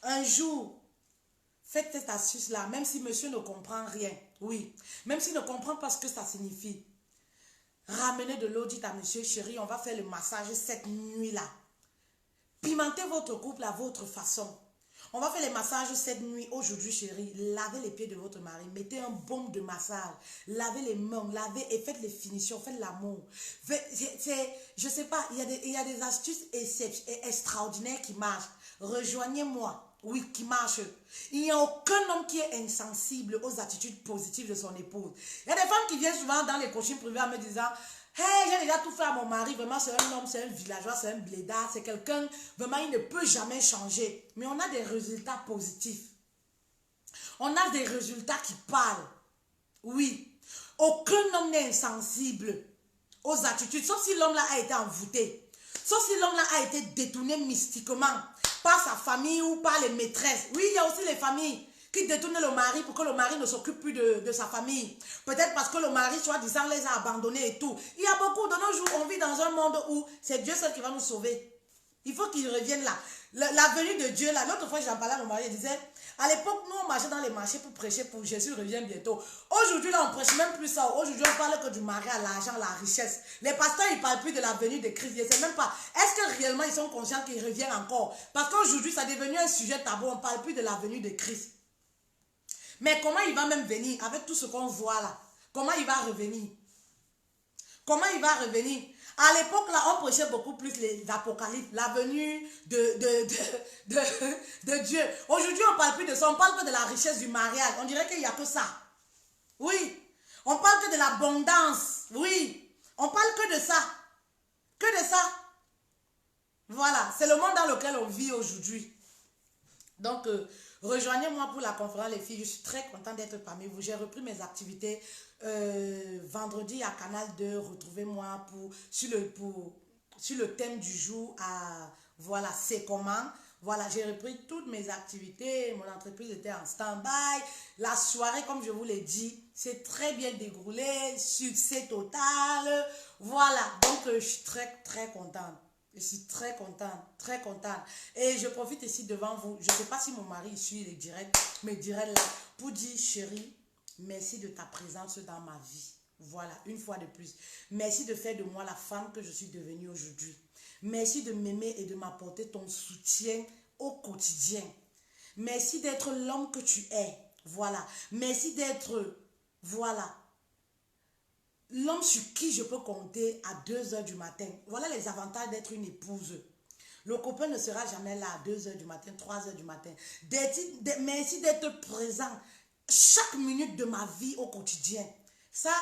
Un jour, faites cette astuce-là, même si monsieur ne comprend rien. Oui, même s'il ne comprend pas ce que ça signifie. Ramenez de l'eau, dites à monsieur, chéri, on va faire le massage cette nuit-là. Pimentez votre couple à votre façon. On va faire les massages cette nuit. Aujourd'hui, chérie, lavez les pieds de votre mari. Mettez un baume de massage. Lavez les mains, lavez et faites les finitions. Faites l'amour. Je sais pas, il y a des astuces extraordinaires qui marchent. Rejoignez-moi. Oui, qui marchent. Il n'y a aucun homme qui est insensible aux attitudes positives de son épouse. Il y a des femmes qui viennent souvent dans les coachings privés en me disant... Hey, j'ai déjà tout fait à mon mari, vraiment c'est un homme, c'est un villageois, c'est un blédard, c'est quelqu'un, vraiment il ne peut jamais changer. Mais on a des résultats positifs. On a des résultats qui parlent. Oui. Aucun homme n'est insensible aux attitudes, sauf si l'homme là a été envoûté. Sauf si l'homme là a été détourné mystiquement par sa famille ou par les maîtresses. Oui, il y a aussi les familles qui détournent le mari pour que le mari ne s'occupe plus de sa famille. Peut-être parce que le mari, soi-disant, les a abandonnés et tout. Il y a beaucoup, de nos jours, on vit dans un monde où c'est Dieu seul qui va nous sauver. Il faut qu'il revienne là. La venue de Dieu là, l'autre fois j'en parlais à mon mari, il disait, à l'époque, nous on marchait dans les marchés pour prêcher pour Jésus revient bientôt. Aujourd'hui là, on prêche même plus ça. Aujourd'hui, on parle que du mariage, l'argent, la richesse. Les pasteurs, ils ne parlent plus de la venue de Christ. Je ne sais même pas, est-ce que réellement ils sont conscients qu'ils reviennent encore? Parce qu'aujourd'hui, ça est devenu un sujet tabou, on ne parle plus de la venue de Christ. Mais comment il va même venir avec tout ce qu'on voit là? Comment il va revenir? Comment il va revenir? À l'époque là, on prêchait beaucoup plus les apocalypses, la venue de Dieu. Aujourd'hui, on ne parle plus de ça, on parle que de la richesse du mariage. On dirait qu'il n'y a que ça. Oui. On parle que de l'abondance. Oui. On parle que de ça. Que de ça. Voilà. C'est le monde dans lequel on vit aujourd'hui. Donc, rejoignez-moi pour la conférence, les filles. Je suis très contente d'être parmi vous. J'ai repris mes activités vendredi à Canal 2. Retrouvez-moi sur le thème du jour. Voilà, c'est comment. Voilà, j'ai repris toutes mes activités. Mon entreprise était en stand-by. La soirée, comme je vous l'ai dit, c'est très bien déroulé. Succès total. Voilà, donc je suis très, très contente. Je suis très contente, très contente. Et je profite ici devant vous. Je ne sais pas si mon mari suit les directs, mais direct là, pour dire, chérie, merci de ta présence dans ma vie. Voilà, une fois de plus. Merci de faire de moi la femme que je suis devenue aujourd'hui. Merci de m'aimer et de m'apporter ton soutien au quotidien. Merci d'être l'homme que tu es. Voilà. Merci d'être, voilà, l'homme sur qui je peux compter à 2 h du matin. Voilà les avantages d'être une épouse. Le copain ne sera jamais là à 2 h du matin, 3 h du matin. Merci d'être présent chaque minute de ma vie au quotidien. Ça,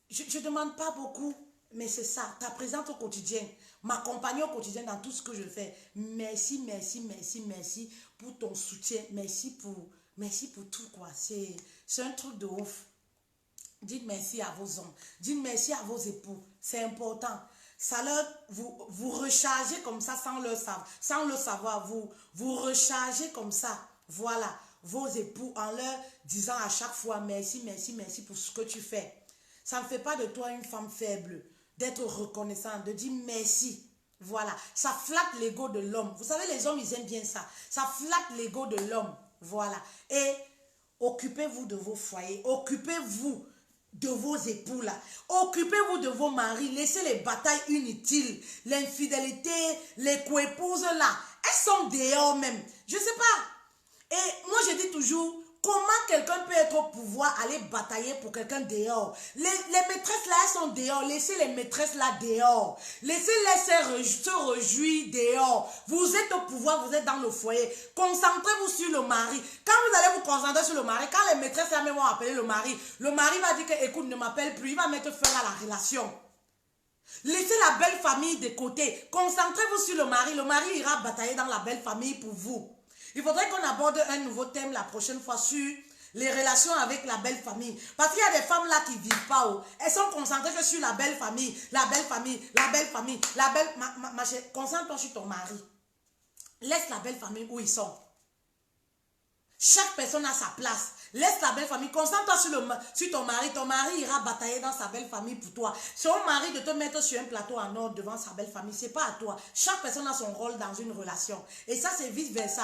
je ne demande pas beaucoup. Mais c'est ça, ta présence au quotidien, m'accompagner au quotidien dans tout ce que je fais. Merci, merci, merci, merci pour ton soutien. Merci pour tout, quoi. C'est un truc de ouf. Dites merci à vos hommes. Dites merci à vos époux. C'est important. Ça vous rechargez comme ça sans le savoir. Vous rechargez comme ça. Voilà. Vos époux en leur disant à chaque fois merci, merci, merci pour ce que tu fais. Ça ne fait pas de toi une femme faible. D'être reconnaissante, de dire merci. Voilà. Ça flatte l'ego de l'homme. Vous savez, les hommes, ils aiment bien ça. Ça flatte l'ego de l'homme. Voilà. Et occupez-vous de vos foyers. Occupez-vous de vos époux là. Occupez-vous de vos maris. Laissez les batailles inutiles. L'infidélité, les coépouses là. Elles sont dehors même. Je ne sais pas. Et moi, je dis toujours, comment quelqu'un peut être au pouvoir, aller batailler pour quelqu'un dehors? Les maîtresses là, elles sont dehors. Laissez les maîtresses là dehors. Laissez-les se réjouir dehors. Vous êtes au pouvoir, vous êtes dans le foyer. Concentrez-vous sur le mari. Quand vous allez vous concentrer sur le mari, quand les maîtresses là même vont appeler le mari va dire que, écoute, ne m'appelle plus. Il va mettre fin à la relation. Laissez la belle famille de côté. Concentrez-vous sur le mari. Le mari ira batailler dans la belle famille pour vous. Il faudrait qu'on aborde un nouveau thème la prochaine fois sur les relations avec la belle famille. Parce qu'il y a des femmes là qui ne vivent pas. Oh. Elles sont concentrées que sur la belle famille, la belle famille, la belle famille, la belle... Ma chérie, concentre-toi sur ton mari. Laisse la belle famille où ils sont. Chaque personne a sa place. Laisse la belle famille. Concentre-toi sur ton mari. Ton mari ira batailler dans sa belle famille pour toi. C'est au mari de te mettre sur un plateau en or devant sa belle famille. Ce n'est pas à toi. Chaque personne a son rôle dans une relation. Et ça, c'est vice-versa.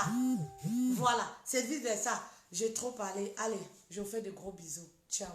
Voilà. C'est vice-versa. J'ai trop parlé. Allez, je vous fais de gros bisous. Ciao.